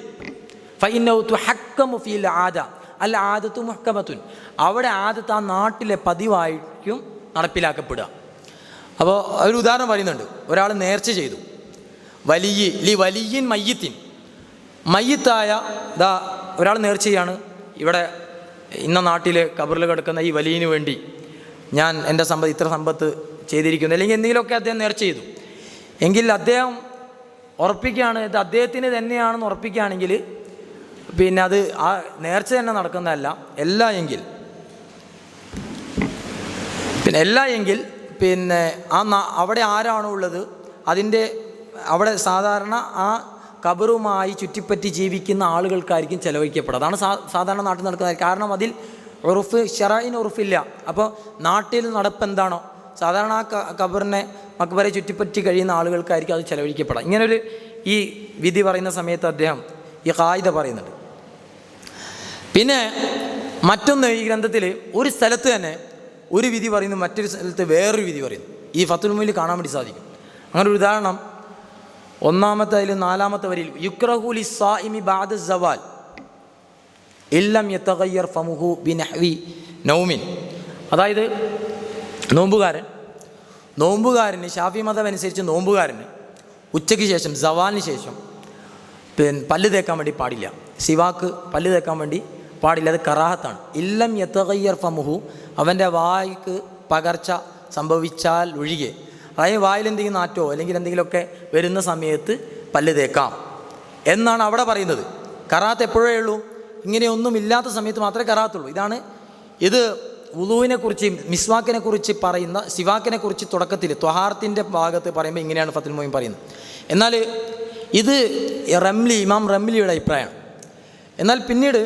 ഫഇന്നഹു തുഹക്കമു ഫീൽ ആദ അൽ ആദത്തു മുഹ്കമത്തുൻ, അവിടെ ആദത്ത് ആ നാട്ടിലെ പതിവായിരിക്കും നടപ്പിലാക്കപ്പെടുക. അപ്പോൾ ഒരു ഉദാഹരണം പറയുന്നുണ്ട്, ഒരാൾ നേർച്ച ചെയ്തു, വലിയിൻ മയ്യിത്തിൻ, മയ്യിത്തായ ഒരാൾ നേർച്ച ചെയ്യാണ്, ഇവിടെ ഇന്ന നാട്ടിലെ കബറിൽ കിടക്കുന്ന ഈ വലിയിന് വേണ്ടി ഞാൻ എൻ്റെ ഇത്ര സമ്പത്ത് ചെയ്തിരിക്കുന്നു, അല്ലെങ്കിൽ എന്തെങ്കിലുമൊക്കെ അദ്ദേഹം നേർച്ച ചെയ്തു എങ്കിൽ അദ്ദേഹം ഉറപ്പിക്കുകയാണ് ഇത് അദ്ദേഹത്തിന് തന്നെയാണെന്ന് ഉറപ്പിക്കുകയാണെങ്കിൽ പിന്നെ അത് ആ നേർച്ച തന്നെ നടക്കുന്നതല്ല. എല്ലാ എങ്കിൽ പിന്നെ അവിടെ ആരാണോ ഉള്ളത് അതിൻ്റെ അവിടെ സാധാരണ ആ ഖബറുമായി ചുറ്റിപ്പറ്റി ജീവിക്കുന്ന ആളുകൾക്കായിരിക്കും ചെലവഴിക്കപ്പെടുക. അതാണ് സാധാരണ നാട്ടിൽ നടക്കുന്നത്. കാരണം അതിൽ ഉറുഫ് ശറഈന് ഉറുഫില്ല. അപ്പോൾ നാട്ടിൽ നടപ്പ് എന്താണോ സാധാരണ ആ ഖബറിനെ മക്ബറെ ചുറ്റിപ്പറ്റി കഴിയുന്ന ആളുകൾക്കായിരിക്കും അത് ചെലവഴിക്കപ്പെടുക. ഇങ്ങനൊരു ഈ വിധി പറയുന്ന സമയത്ത് അദ്ദേഹം ഈ ഖായിദ പറയുന്നുണ്ട്. പിന്നെ മറ്റൊന്ന്, ഈ ഗ്രന്ഥത്തിൽ ഒരു സ്ഥലത്ത് തന്നെ ഒരു വിധി പറയുന്നു, മറ്റൊരു സ്ഥലത്ത് വേറൊരു വിധി പറയുന്നു. ഈ ഫത്തുൽ മുഈനിൽ കാണാൻ വേണ്ടി സാധിക്കും. അങ്ങനെ ഒരു ഉദാഹരണം 1-ാമത്തെ അതിൽ 4-ാമത്തെ വരിയിൽ യുക്റഹു ലിസ്സായിമി ബഅദ സവാൽ ഇല്ലം യതഗയ്യർ ഫമുഹു ബിനഹ്വി നൗമിൻ. അതായത് നോമ്പുകാരന് ശാഫി മതം അനുസരിച്ച് നോമ്പുകാരന് ഉച്ചയ്ക്ക് ശേഷം സവാലിന് ശേഷം പല്ല് തേക്കാൻ വേണ്ടി പാടില്ല. സിവാക്ക് പല്ല് തേക്കാൻ വേണ്ടി പാടില്ല. അത് കറാഹത്താണ്. ഇല്ലം യതഗയ്യർ ഫമുഹു, അവൻ്റെ വായ്ക്ക് പകർച്ച സംഭവിച്ചാൽ ഒഴികെ, അതായത് വായിൽ എന്തെങ്കിലും നാറ്റോ അല്ലെങ്കിൽ എന്തെങ്കിലുമൊക്കെ വരുന്ന സമയത്ത് പല്ല് തേക്കാം എന്നാണ് അവിടെ പറയുന്നത്. കറാഹത്ത് എപ്പോഴേ ഉള്ളൂ, ഇങ്ങനെയൊന്നും ഇല്ലാത്ത സമയത്ത് മാത്രമേ കറാഹത്തുള്ളൂ. ഇത് വുളൂവിനെ കുറിച്ച് മിസ്വാക്കിനെ കുറിച്ച് പറയുന്ന, സിവാക്കിനെ കുറിച്ച് തുടക്കത്തിൽ ത്വഹാറത്തിൻ്റെ ഭാഗത്ത് പറയുമ്പോൾ ഇങ്ങനെയാണ് ഫത്തുൽ മുഈൻ പറയുന്നത്. എന്നാൽ ഇത് ഇമാം റംലിയുടെ അഭിപ്രായമാണ്. എന്നാൽ പിന്നീട്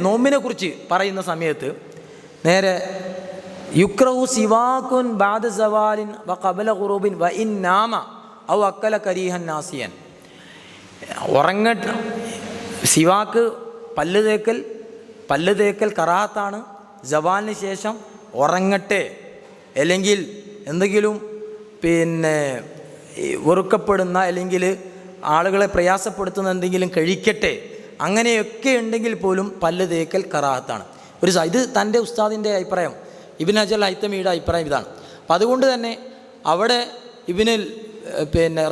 നോമ്പിനെ കുറിച്ച് പറയുന്ന സമയത്ത് നേരെ യുക്റഹു സിവാക്കുൻ ബഅദ സവാലിൻ വ ഖബല ഖുറൂബിൻ വ ഇൻ നാമ ഔ അക്കല കരീഹൻ നാസിയൻ. സിവാക്ക് പല്ല് തേക്കൽ കറാഹത്താണ്. സവാലിന് ശേഷം ഉറങ്ങട്ടെ, അല്ലെങ്കിൽ എന്തെങ്കിലും വെറുക്കപ്പെടുന്ന അല്ലെങ്കിൽ ആളുകളെ പ്രയാസപ്പെടുത്തുന്ന എന്തെങ്കിലും കഴിക്കട്ടെ, അങ്ങനെയൊക്കെ ഉണ്ടെങ്കിൽ പോലും പല്ല് തേക്കൽ കറാഹത്താണ്. ഇത് തൻ്റെ ഉസ്താദിൻ്റെ അഭിപ്രായം, ഇബ്നു ഹജർ ഹൈതമിയുടെ അഭിപ്രായം ഇതാണ്. അപ്പം അതുകൊണ്ട് തന്നെ അവിടെ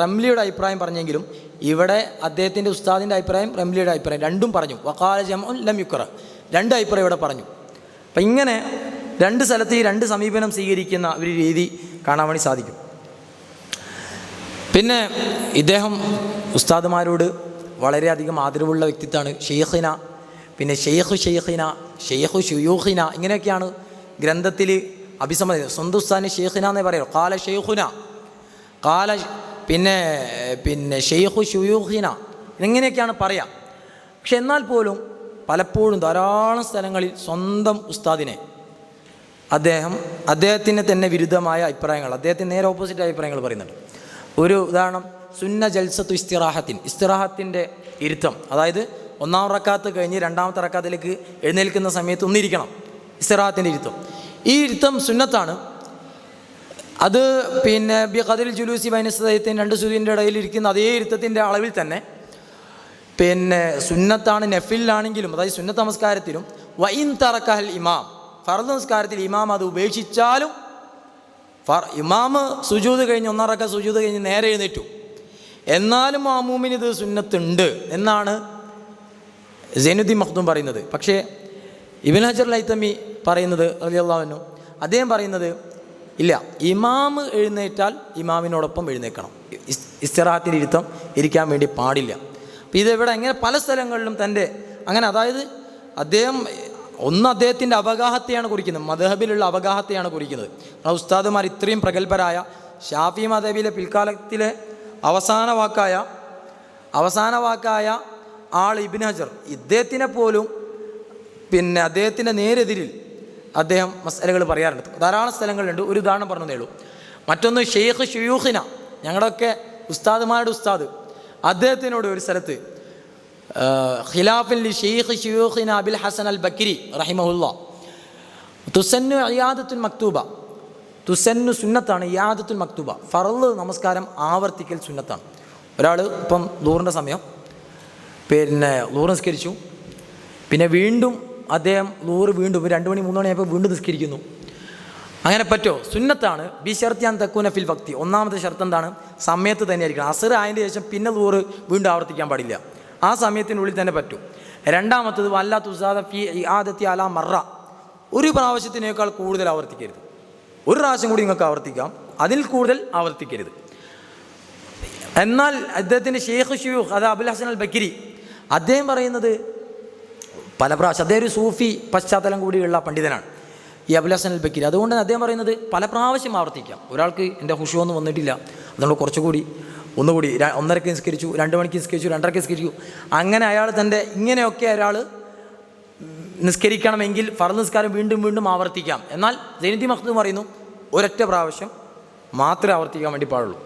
റംലിയുടെ അഭിപ്രായം പറഞ്ഞെങ്കിലും ഇവിടെ അദ്ദേഹത്തിൻ്റെ ഉസ്താദിൻ്റെ അഭിപ്രായം റംലിയുടെ അഭിപ്രായം രണ്ടും പറഞ്ഞു. വഖാല ജംഉൻ ലം യുക്റ, രണ്ട് അഭിപ്രായം ഇവിടെ പറഞ്ഞു. അപ്പം ഇങ്ങനെ രണ്ട് സ്ഥലത്ത് ഈ രണ്ട് സമീപനം സ്വീകരിക്കുന്ന ഒരു രീതി കാണാൻ വേണ്ടി സാധിക്കും. പിന്നെ ഇദ്ദേഹം ഉസ്താദുമാരോട് വളരെയധികം ആദരവുള്ള വ്യക്തിത്വമാണ്. ഷെയ്ഖിന, പിന്നെ ഷെയ്ഖു ഷുയൂഖിന, ഇങ്ങനെയൊക്കെയാണ് ഗ്രന്ഥത്തിൽ അഭിസംബോധന. സ്വന്തം ഉസ്താദിന് ഷെയ്ഖിന എന്നേ പറയുള്ളൂ. കാല ഷെയ്ഖുന, കാല പിന്നെ ഷെയ്ഖു ഷുയൂഖിന, ഇങ്ങനെയൊക്കെയാണ് പറയാം. പക്ഷെ എന്നാൽ പോലും പലപ്പോഴും ധാരാളം സ്ഥലങ്ങളിൽ സ്വന്തം ഉസ്താദിനെ അദ്ദേഹത്തിന് തന്നെ വിരുദ്ധമായ അഭിപ്രായങ്ങൾ, അദ്ദേഹത്തിന് നേരെ ഓപ്പോസിറ്റ് അഭിപ്രായങ്ങൾ പറയുന്നുണ്ട്. ഒരു ഉദാഹരണം, സുന്ന ജൽസത്തു ഇസ്തിറാഹത്തിൻ്റെ ഇരുത്തം. അതായത് 1-ാം റക്കാത്ത് കഴിഞ്ഞ് 2-ാമത്തെ റക്കാത്തിലേക്ക് എഴുന്നേൽക്കുന്ന സമയത്ത് ഒന്നിരിക്കണം, ഇസ്തിറാഹത്തിൻ്റെ ഇരുത്തം. ഈ ഇരുത്തം സുന്നത്താണ്. അത് ബി ഖദരിൽ ജുലൂസി ബൈന സദൈത്തൈൻ, രണ്ട് സുജൂദിൻ്റെ ഇടയിൽ ഇരിക്കുന്ന അതേ ഇരുത്തത്തിൻ്റെ അളവിൽ തന്നെ സുന്നത്താണ്. നഫിലാണെങ്കിലും, അതായത് സുന്നത്ത് നമസ്കാരത്തിലും വഇൻ തറക്കഹൽ ഇമാം, ഫർദ് നമസ്കാരത്തിൽ ഇമാം അത് ഉപേക്ഷിച്ചാലും, ഇമാമ് സുജൂദ് കഴിഞ്ഞ് 1-ാം റക്അത്ത് സുജൂദ് കഴിഞ്ഞ് നേരെ എഴുന്നേറ്റു, എന്നാലും മാമൂമിന് ഇത് സുന്നത്തുണ്ട് എന്നാണ് സൈനുദ്ദീൻ മഖ്ദൂം പറയുന്നത്. പക്ഷേ ഇബ്നു ഹജർ ഹൈതമി പറയുന്നത് റളിയല്ലാഹു അൻഹു, അദ്ദേഹം പറയുന്നത് ഇല്ല, ഇമാമ് എഴുന്നേറ്റാൽ ഇമാമിനോടൊപ്പം എഴുന്നേൽക്കണം, ഇസ്തിറാഹത്തിൻ്റെ ഇരുത്തം ഇരിക്കാൻ വേണ്ടി പാടില്ല. അപ്പോൾ ഇതെവിടെ എങ്ങനെ പല സ്ഥലങ്ങളിലും തൻ്റെ അങ്ങനെ, അതായത് അദ്ദേഹത്തിൻ്റെ അവഗാഹത്തെയാണ് കുറിക്കുന്നത്, മദ്ഹബിലുള്ള അവഗാഹത്തെയാണ് കുറിക്കുന്നത്. ഉസ്താദുമാർ ഇത്രയും പ്രഗത്ഭരായ ഷാഫി മദ്ഹബിലെ പിൽക്കാലത്തിലെ അവസാന വാക്കായ ആൾ ഇബ്നു ഹജർ, ഇദ്ദേഹത്തിനെ പോലും അദ്ദേഹത്തിൻ്റെ നേരെതിരിൽ അദ്ദേഹം മസ്അലകൾ പറയാറുണ്ട്. ധാരാളം സ്ഥലങ്ങളുണ്ട്. ഒരു ഉദാഹരണം പറഞ്ഞതേ ഉള്ളൂ. മറ്റൊന്ന് ഷെയ്ഖ് ഷുയൂഖിന, ഞങ്ങളുടെയൊക്കെ ഉസ്താദുമാരുടെ ഉസ്താദ്, അദ്ദേഹത്തിനോട് ഒരു സ്ഥലത്ത് ഖിലാഫിൻ ലി ഷെയ്ഖ് ഷുയൂഖിന അബിൽ ഹസൻ അൽ ബക്കരി റഹിമഹുല്ലാ തുസന്നു ഇയാദത്തുൽ മക്തൂബ, തുസന്നു സുന്നത്താണ്, ഇയാദത്തുൽ മക്തൂബ ഫർള് നമസ്കാരം ആവർത്തിക്കൽ സുന്നത്താണ്. ഒരാൾ ഇപ്പം ദൂറിൻ്റെ സമയം ദൂറ് നിസ്കരിച്ചു, പിന്നെ വീണ്ടും അദ്ദേഹം വീണ്ടും 2 മണി 3 മണിയായപ്പോൾ വീണ്ടും നിസ്കരിക്കുന്നു. അങ്ങനെ പറ്റുമോ? സുന്നത്താണ്. ബി ഷർത്തിയാൻ തക്കൂന ഫിൽ വക്തി, ഒന്നാമത്തെ ഷർത്ത് എന്താണ്? സമയത്ത് തന്നെ ആയിരിക്കണം. അസർ ആയതിൻ്റെ ശേഷം പിന്നെ ദൂറ് വീണ്ടും ആവർത്തിക്കാൻ പാടില്ല, ആ സമയത്തിനുള്ളിൽ തന്നെ പറ്റും. രണ്ടാമത്തത് വല്ല തുസാദ ഫി ഇആദത്തി അലാ മറ, ഒരു പ്രാവശ്യത്തിനേക്കാൾ കൂടുതൽ ആവർത്തിക്കരുത്. ഒരു പ്രാവശ്യം കൂടി നിങ്ങൾക്ക് ആവർത്തിക്കാം, അതിൽ കൂടുതൽ ആവർത്തിക്കരുത്. എന്നാൽ അദ്ദേഹത്തിൻ്റെ ഷെയ്ഖ് ഷുയൂഖ്, അത് അബുൽ ഹസൻ അൽ ബക്കരി, അദ്ദേഹം പറയുന്നത് പല പ്രാവശ്യം, അദ്ദേഹം ഒരു സൂഫി പശ്ചാത്തലം കൂടിയുള്ള പണ്ഡിതനാണ് ഈ അബുൽ ഹസൻ അൽ ബക്കരി. അതുകൊണ്ട് അദ്ദേഹം പറയുന്നത് പല പ്രാവശ്യം ആവർത്തിക്കാം. ഒരാൾക്ക് എൻ്റെ ഹുഷുവൊന്നും വന്നിട്ടില്ല, അതുകൊണ്ട് കുറച്ചുകൂടി ഒന്നുകൂടി 1:30 നിസ്കരിച്ചു, 2 മണിക്ക് നിസ്കരിച്ചു, 2:30 നിസ്കരിച്ചു, അങ്ങനെ അയാൾ തൻ്റെ ഇങ്ങനെയൊക്കെ ഒരാൾ നിസ്കരിക്കണമെങ്കിൽ ഫർദ് നിസ്കാരം വീണ്ടും വീണ്ടും ആവർത്തിക്കാം. എന്നാൽ സൈനുദ്ദീൻ മഖ്ദൂം പറയുന്നു ഒരൊറ്റ പ്രാവശ്യം മാത്രമേ ആവർത്തിക്കാൻ വേണ്ടി പാടുള്ളൂ.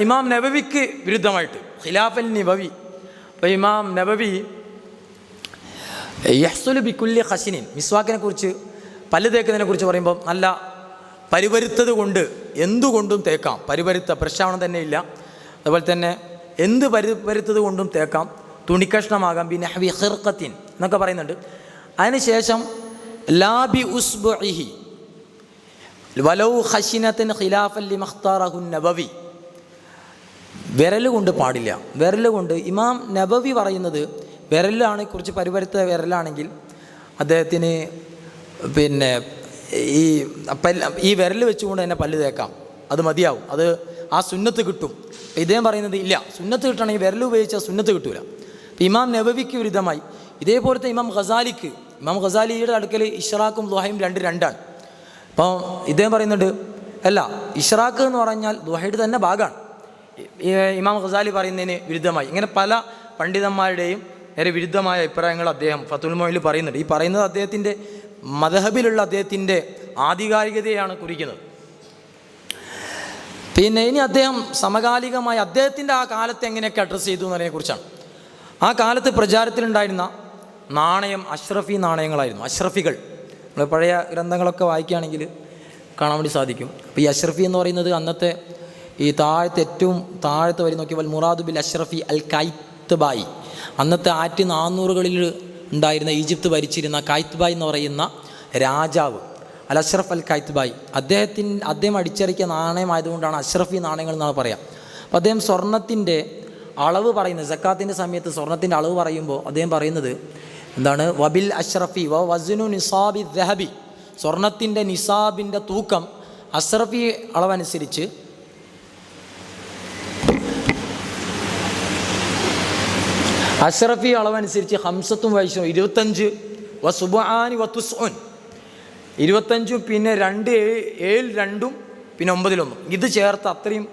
ഇമാം നബവിക്ക് വിരുദ്ധമായിട്ട് ഖിലാഫൽ നബവി, അപ്പോൾ ഇമാം നബവി യഹ്സുലു ബിക്കുല്ലി ഖശിനിൻ, മിസ്വാക്കിനെ കുറിച്ച്, പല്ല് തേക്കുന്നതിനെ കുറിച്ച് പറയുമ്പോൾ നല്ല പരിവരുത്തത് കൊണ്ട് എന്തുകൊണ്ടും തേക്കാം, പരിവരുത്ത പ്രശ്നം തന്നെ ഇല്ല. അതുപോലെ തന്നെ എന്ത് പരിവരുത്തത് കൊണ്ടും തേക്കാം, തുണിക്കഷ്ണമാകാം, ബിനഹ്വി ഖിർഖത്തിൻ എന്നൊക്കെ പറയുന്നുണ്ട്. അതിനുശേഷം ലാബി ഉസ്ബുഇഹി വലൗ ഖശിനത്തിൻ ഖിലാഫൻ ലിമഖ്താറഹു നബവി, വിരൽ കൊണ്ട് പാടില്ല. വിരൽ കൊണ്ട് ഇമാം നബവി പറയുന്നത് വിരലാണ്, കുറച്ച് പരിവരുത്ത വിരലാണെങ്കിൽ അദ്ദേഹത്തിന് പിന്നെ ഈ വിരൽ വെച്ചുകൊണ്ട് തന്നെ പല്ല് തേക്കാം, അത് മതിയാവും, അത് ആ സുന്നത്ത് കിട്ടും. ഇദ്ദേഹം പറയുന്നത് ഇല്ല, സുന്നത്ത് കിട്ടണമെങ്കിൽ വിരൽ ഉപയോഗിച്ചാൽ സുന്നത്ത് കിട്ടൂല. ഇമാം നബവിക്ക് വിരുദ്ധമായി ഇതേപോലത്തെ ഇമാം ഖസാലിയുടെ അടുക്കൽ ഇഷ്റാഖും ദുഹയും രണ്ടാണ്. അപ്പോൾ ഇദ്ദേഹം പറയുന്നുണ്ട് അല്ല, ഇഷ്റാഖ് എന്ന് പറഞ്ഞാൽ ദുഹയുടെ തന്നെ ഭാഗമാണ്. ഇമാം ഖസാലി പറയുന്നതിന് വിരുദ്ധമായി ഇങ്ങനെ പല പണ്ഡിതന്മാരുടെയും നേരെ വിരുദ്ധമായ അഭിപ്രായങ്ങൾ അദ്ദേഹം ഫത്തുൽ മുഈനിൽ പറയുന്നുണ്ട്. ഈ പറയുന്നത് അദ്ദേഹത്തിൻ്റെ മദ്ഹബിലുള്ള അദ്ദേഹത്തിൻ്റെ ആധികാരികതയാണ് കുറിക്കുന്നത്. പിന്നെ ഇനി അദ്ദേഹം സമകാലികമായി അദ്ദേഹത്തിൻ്റെ ആ കാലത്ത് എങ്ങനെയൊക്കെ അഡ്രസ്സ് ചെയ്തു എന്നതിനെക്കുറിച്ചാണ്. ആ കാലത്ത് പ്രചാരത്തിലുണ്ടായിരുന്ന നാണയം അഷ്റഫി നാണയങ്ങളായിരുന്നു. അഷ്റഫികൾ നമ്മൾ പഴയ ഗ്രന്ഥങ്ങളൊക്കെ വായിക്കുകയാണെങ്കിൽ കാണാൻ വേണ്ടി സാധിക്കും. അപ്പോൾ ഈ അഷ്റഫി എന്ന് പറയുന്നത് അന്നത്തെ ഈ ഏറ്റവും താഴത്ത് വരി നോക്കിയപ്പോൾ മുറാദു ബിൽ അഷ്റഫി അൽ കൈത്ബായി, അന്നത്തെ 400കളിൽ ഉണ്ടായിരുന്ന ഈജിപ്ത് ഭരിച്ചിരുന്ന കൈത്ബായി എന്ന് പറയുന്ന രാജാവ് അൽ അഷ്റഫ് അൽ കൈത്ബായി, അദ്ദേഹം അടിച്ചിറക്കിയ നാണയമായതുകൊണ്ടാണ് അഷ്റഫി നാണയങ്ങൾ എന്നാണ് പറയാം. അപ്പോൾ അദ്ദേഹം സ്വർണത്തിൻ്റെ അളവ് പറയുന്നത്, സക്കാത്തിൻ്റെ സമയത്ത് സ്വർണത്തിൻ്റെ അളവ് പറയുമ്പോൾ അദ്ദേഹം പറയുന്നത് എന്താണ്, വബിൽ അഷ്റഫി വ വസ്നു നിസാബി ദഹബി, സ്വർണത്തിൻ്റെ നിസാബിൻ്റെ തൂക്കം അഷ്റഫി അളവനുസരിച്ച് 25 വസുബാനി വത്തുസ്ഉൻ 25 പിന്നെ 2 7 2 പിന്നെ 9 1 ഇത് ചേർത്ത് അത്രയും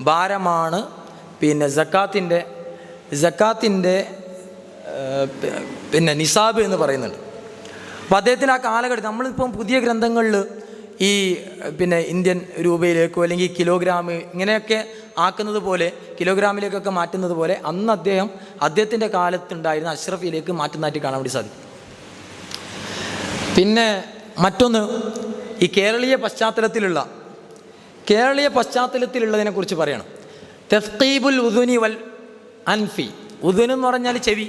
ഭാരമാണ് പിന്നെ സക്കാത്തിൻ്റെ പിന്നെ നിസാബ് എന്ന് പറയുന്നുണ്ട്. അപ്പോൾ അദ്ദേഹത്തിന് ആ കാലഘട്ടം നമ്മളിപ്പം പുതിയ ഗ്രന്ഥങ്ങളിൽ ഈ പിന്നെ ഇന്ത്യൻ രൂപയിലേക്കോ അല്ലെങ്കിൽ കിലോഗ്രാം ഇങ്ങനെയൊക്കെ ആക്കുന്നത് പോലെ, കിലോഗ്രാമിലേക്കൊക്കെ മാറ്റുന്നത് പോലെ അന്ന് അദ്ദേഹത്തിൻ്റെ കാലത്തുണ്ടായിരുന്ന അഷ്റഫിയിലേക്ക് മാറ്റുന്നതായിട്ട് കാണാൻ വേണ്ടി സാധിക്കും. പിന്നെ മറ്റൊന്ന് ഈ കേരളീയ പശ്ചാത്തലത്തിലുള്ളതിനെക്കുറിച്ച് പറയണം. തസ്ഖീബുൽ ഉദുനി വൽ അൻഫി, ഉദുൻ എന്ന് പറഞ്ഞാൽ ചെവി,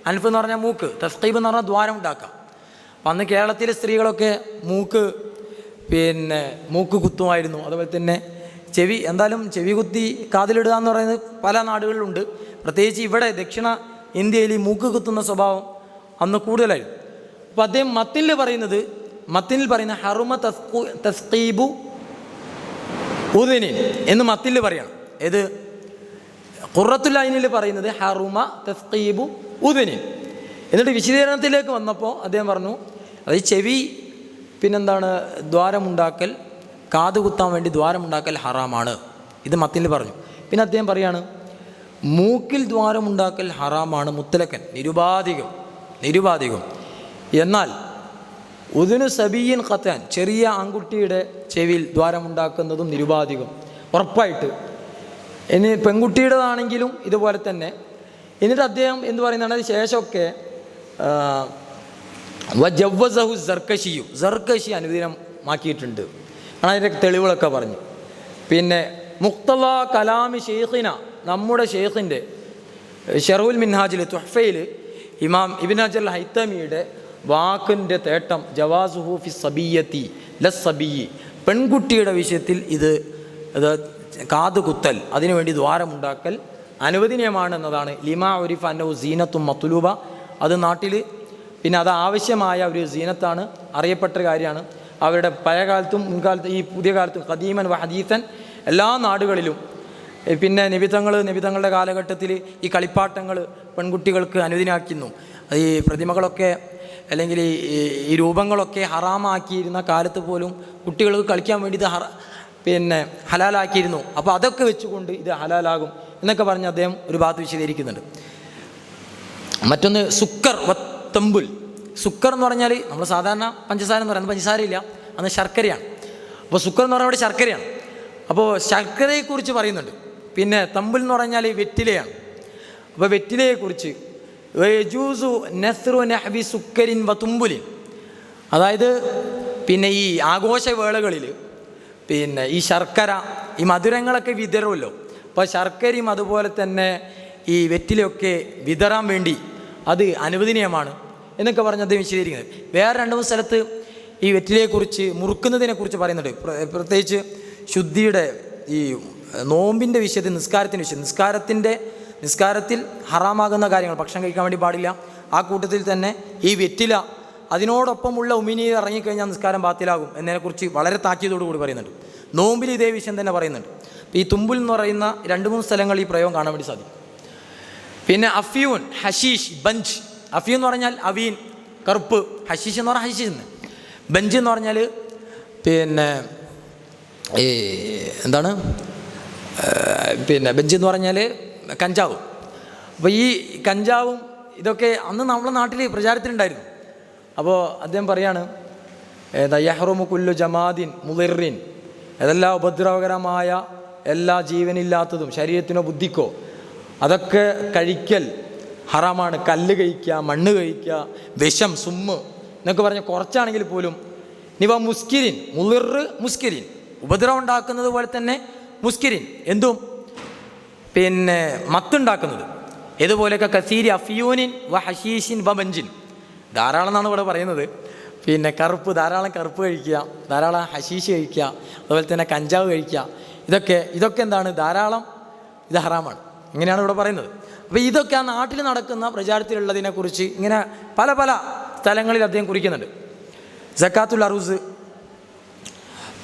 അൻഫ് എന്ന് പറഞ്ഞാൽ മൂക്ക്, തസ്ഖീബ് എന്ന് പറഞ്ഞാൽ ദ്വാരം ഉണ്ടാക്കുക. അപ്പം അന്ന് കേരളത്തിലെ സ്ത്രീകളൊക്കെ മൂക്ക് കുത്തുമായിരുന്നു. അതുപോലെ തന്നെ ചെവി കുത്തി കാതിലിടുക എന്ന് പറയുന്നത് പല നാടുകളിലുണ്ട്. പ്രത്യേകിച്ച് ഇവിടെ ദക്ഷിണ ഇന്ത്യയിൽ ഈ മൂക്ക് കുത്തുന്ന സ്വഭാവം അന്ന് കൂടുതലായിരുന്നു. അപ്പോൾ അദ്ദേഹം മത്തിനിൽ പറയുന്ന ഹറുമ തസ്ഖീബു ഉദുനിൻ എന്ന് മത്തിനിൽ പറയണം. ഏത് ഖുറത്തുൽ ഐനിൽ പറയുന്നത് ഹറുമ തസ്ഖീബു ഉദുനിൻ. എന്നിട്ട് വിശദീകരണത്തിലേക്ക് വന്നപ്പോൾ അദ്ദേഹം പറഞ്ഞു അത് ചെവി ദ്വാരമുണ്ടാക്കൽ, കാത് കുത്താൻ വേണ്ടി ദ്വാരമുണ്ടാക്കൽ ഹറാമാണ്, ഇത് മത്തിനിൽ പറഞ്ഞു. പിന്നെ അദ്ദേഹം പറയാണ് മൂക്കിൽ ദ്വാരമുണ്ടാക്കൽ ഹറാമാണ് മുത്തലക്കൻ, നിരുപാധികം. എന്നാൽ ഉദുനു സബീൻ ഖത്താൻ, ചെറിയ ആൺകുട്ടിയുടെ ചെവിയിൽ ദ്വാരമുണ്ടാക്കുന്നതും നിരുപാധികം ഉറപ്പായിട്ട്. ഇനി പെൺകുട്ടിയുടേതാണെങ്കിലും ഇതുപോലെ തന്നെ. എന്നിട്ട് അദ്ദേഹം എന്ത് പറയുന്നതാണ്, അതിന് ശേഷമൊക്കെ വജവ്വസഹു സർക്കശി അനുദിനമാക്കിയിട്ടുണ്ട്. അതിൻ്റെ തെളിവുകളൊക്കെ പറഞ്ഞു. പിന്നെ മുഖ്തല കലാമി ഷെയ്ഖിന, നമ്മുടെ ഷെയ്ഖിൻ്റെ ഷറഹുൽ മിൻഹാജിൽ തുഹ്ഫയിൽ ഇമാം ഇബ്നു ഹജർ ഹൈത്തമിയുടെ വാക്കിൻ്റെ തേട്ടം ജവാസുഹു ഫി സബിയ്യത്തി ലസ്സബിയ്യി, പെൺകുട്ടിയുടെ വിഷയത്തിൽ ഇത് കാത് കുത്തൽ, അതിനുവേണ്ടി ദ്വാരമുണ്ടാക്കൽ അനുവദനീയമാണെന്നതാണ്. ലിമാ ഉരിഫ അന്നഹു സീനത്തും മത്ലൂബ, അത് നാട്ടിൽ പിന്നെ അത് ആവശ്യമായ ഒരു സീനത്താണ്, അറിയപ്പെട്ട കാര്യമാണ്. അവരുടെ പഴയ കാലത്തും മുൻകാലത്തും ഈ പുതിയ കാലത്തും ഖദീമൻ വ ഹദീസൻ എല്ലാ നാടുകളിലും പിന്നെ നബിതങ്ങളുടെ കാലഘട്ടത്തിൽ ഈ കളിപ്പാട്ടങ്ങൾ പെൺകുട്ടികൾക്ക് അനുദിനാക്കുന്നു. ഈ പ്രതിമകളൊക്കെ അല്ലെങ്കിൽ ഈ രൂപങ്ങളൊക്കെ ഹറാമാക്കിയിരുന്ന കാലത്ത് പോലും കുട്ടികൾക്ക് കളിക്കാൻ വേണ്ടി ഇത് പിന്നെ ഹലാലാക്കിയിരുന്നു. അപ്പോൾ അതൊക്കെ വെച്ചുകൊണ്ട് ഇത് ഹലാലാകും എന്നൊക്കെ പറഞ്ഞ് അദ്ദേഹം ഒരു ഭാഗത്ത് വിശദീകരിക്കുന്നുണ്ട്. മറ്റൊന്ന് സുക്കർ വത്തമ്പുൽ. സുക്കർ എന്ന് പറഞ്ഞാൽ നമ്മൾ സാധാരണ പഞ്ചസാര എന്ന് പറയുന്നത് പഞ്ചസാരയില്ല, അന്ന് ശർക്കരയാണ്. അപ്പോൾ സുക്കർ എന്ന് പറഞ്ഞാൽ അവിടെ ശർക്കരയാണ്. അപ്പോൾ ശർക്കരയെക്കുറിച്ച് പറയുന്നുണ്ട്. പിന്നെ തമ്പുൽ എന്ന് പറഞ്ഞാൽ വെറ്റിലയാണ്. അപ്പോൾ വെറ്റിലയെക്കുറിച്ച് യജൂസു നസ്റു നഹ്വി സുക്കരിൻ വതുമ്പുലിൻ, അതായത് പിന്നെ ഈ ആഘോഷവേളകളിൽ പിന്നെ ഈ ശർക്കര ഈ മധുരങ്ങളൊക്കെ വിതറുമല്ലോ. അപ്പോൾ ശർക്കരയും അതുപോലെ തന്നെ ഈ വെറ്റിലയൊക്കെ വിതറാൻ വേണ്ടി അത് അനുവദനീയമാണ് എന്നൊക്കെ പറഞ്ഞ് അദ്ദേഹം വിശദീകരിക്കുന്നത്. വേറെ 2-3 സ്ഥലത്ത് ഈ വെറ്റിലയെക്കുറിച്ച് മുറുക്കുന്നതിനെക്കുറിച്ച് പറയുന്നുണ്ട്. പ്രത്യേകിച്ച് ശുദ്ധിയുടെ ഈ നോമ്പിൻ്റെ വിഷയത്തിൽ നിസ്കാരത്തിൻ്റെ വിഷയം, നിസ്കാരത്തിൽ ഹറാമാകുന്ന കാര്യങ്ങൾ ഭക്ഷണം കഴിക്കാൻ വേണ്ടി പാടില്ല. ആ കൂട്ടത്തിൽ തന്നെ ഈ വെറ്റില അതിനോടൊപ്പമുള്ള ഉമിനീർ ഇറങ്ങിക്കഴിഞ്ഞാൽ നിസ്കാരം ബാത്തിലാകും എന്നതിനെക്കുറിച്ച് വളരെ താക്കീതോടുകൂടി പറയുന്നുണ്ട്. നോമ്പിൽ ഇതേ വിഷയം തന്നെ പറയുന്നുണ്ട്. ഈ തുമ്പുൽ എന്ന് പറയുന്ന 2-3 സ്ഥലങ്ങൾ ഈ പ്രയോഗം കാണാൻ വേണ്ടി സാധിക്കും. പിന്നെ അഫ്യൂൻ, ഹഷീഷ്, ബഞ്ച്. അഫ്യൂൻ എന്ന് പറഞ്ഞാൽ അവീൻ, കറുപ്പ്. ഹഷീഷ് എന്ന് പറഞ്ഞാൽ ഹഷീഷ് എന്ന്. ബഞ്ച് എന്ന് പറഞ്ഞാൽ പിന്നെ ഈ എന്താണ് പിന്നെ ബഞ്ച് എന്ന് പറഞ്ഞാൽ കഞ്ചാവ്. അപ്പോൾ ഈ കഞ്ചാവും ഇതൊക്കെ അന്ന് നമ്മുടെ നാട്ടിൽ പ്രചാരത്തിലുണ്ടായിരുന്നു. അപ്പോൾ അദ്ദേഹം പറയാണ് യഹ്റുമു കുല്ലു ജമാദിൻ മുളിറിൻ, അതെല്ലാം ഉപദ്രവകരമായ എല്ലാ ജീവനില്ലാത്തതും ശരീരത്തിനോ ബുദ്ധിക്കോ അതൊക്കെ കഴിക്കൽ ഹറാമാണ്. കല്ല് കഴിക്കുക, മണ്ണ് കഴിക്കുക, വിഷം, സുമ്മ് എന്നൊക്കെ പറഞ്ഞ് കുറച്ചാണെങ്കിൽ പോലും നിവ മുസ്കിരിൻ, മുളിർ മുസ്കിരിൻ, ഉപദ്രവം ഉണ്ടാക്കുന്നത് പോലെ തന്നെ മുസ്കിരിൻ, എന്തും പിന്നെ മത്തുണ്ടാക്കുന്നത്. ഇതുപോലെയൊക്കെ കസീരി അഫ്യൂനിൻ വ ഹഷീഷിൻ വ ബഞ്ചിൻ, ധാരാളം എന്നാണ് ഇവിടെ പറയുന്നത്. പിന്നെ കറുപ്പ്, ധാരാളം കറുപ്പ് കഴിക്കുക, ധാരാളം ഹഷീഷ് കഴിക്കുക, അതുപോലെ തന്നെ കഞ്ചാവ് കഴിക്കുക, ഇതൊക്കെ എന്താണ് ധാരാളം, ഇത് ഹറാമാണ്. ഇങ്ങനെയാണ് ഇവിടെ പറയുന്നത്. അപ്പോൾ ഇതൊക്കെ ആ നാട്ടിൽ നടക്കുന്ന പ്രചാരത്തിലുള്ളതിനെക്കുറിച്ച് ഇങ്ങനെ പല പല സ്ഥലങ്ങളിൽ അദ്ദേഹം കുറിക്കുന്നുണ്ട്. സക്കാത്തുൽ അറൂസ്,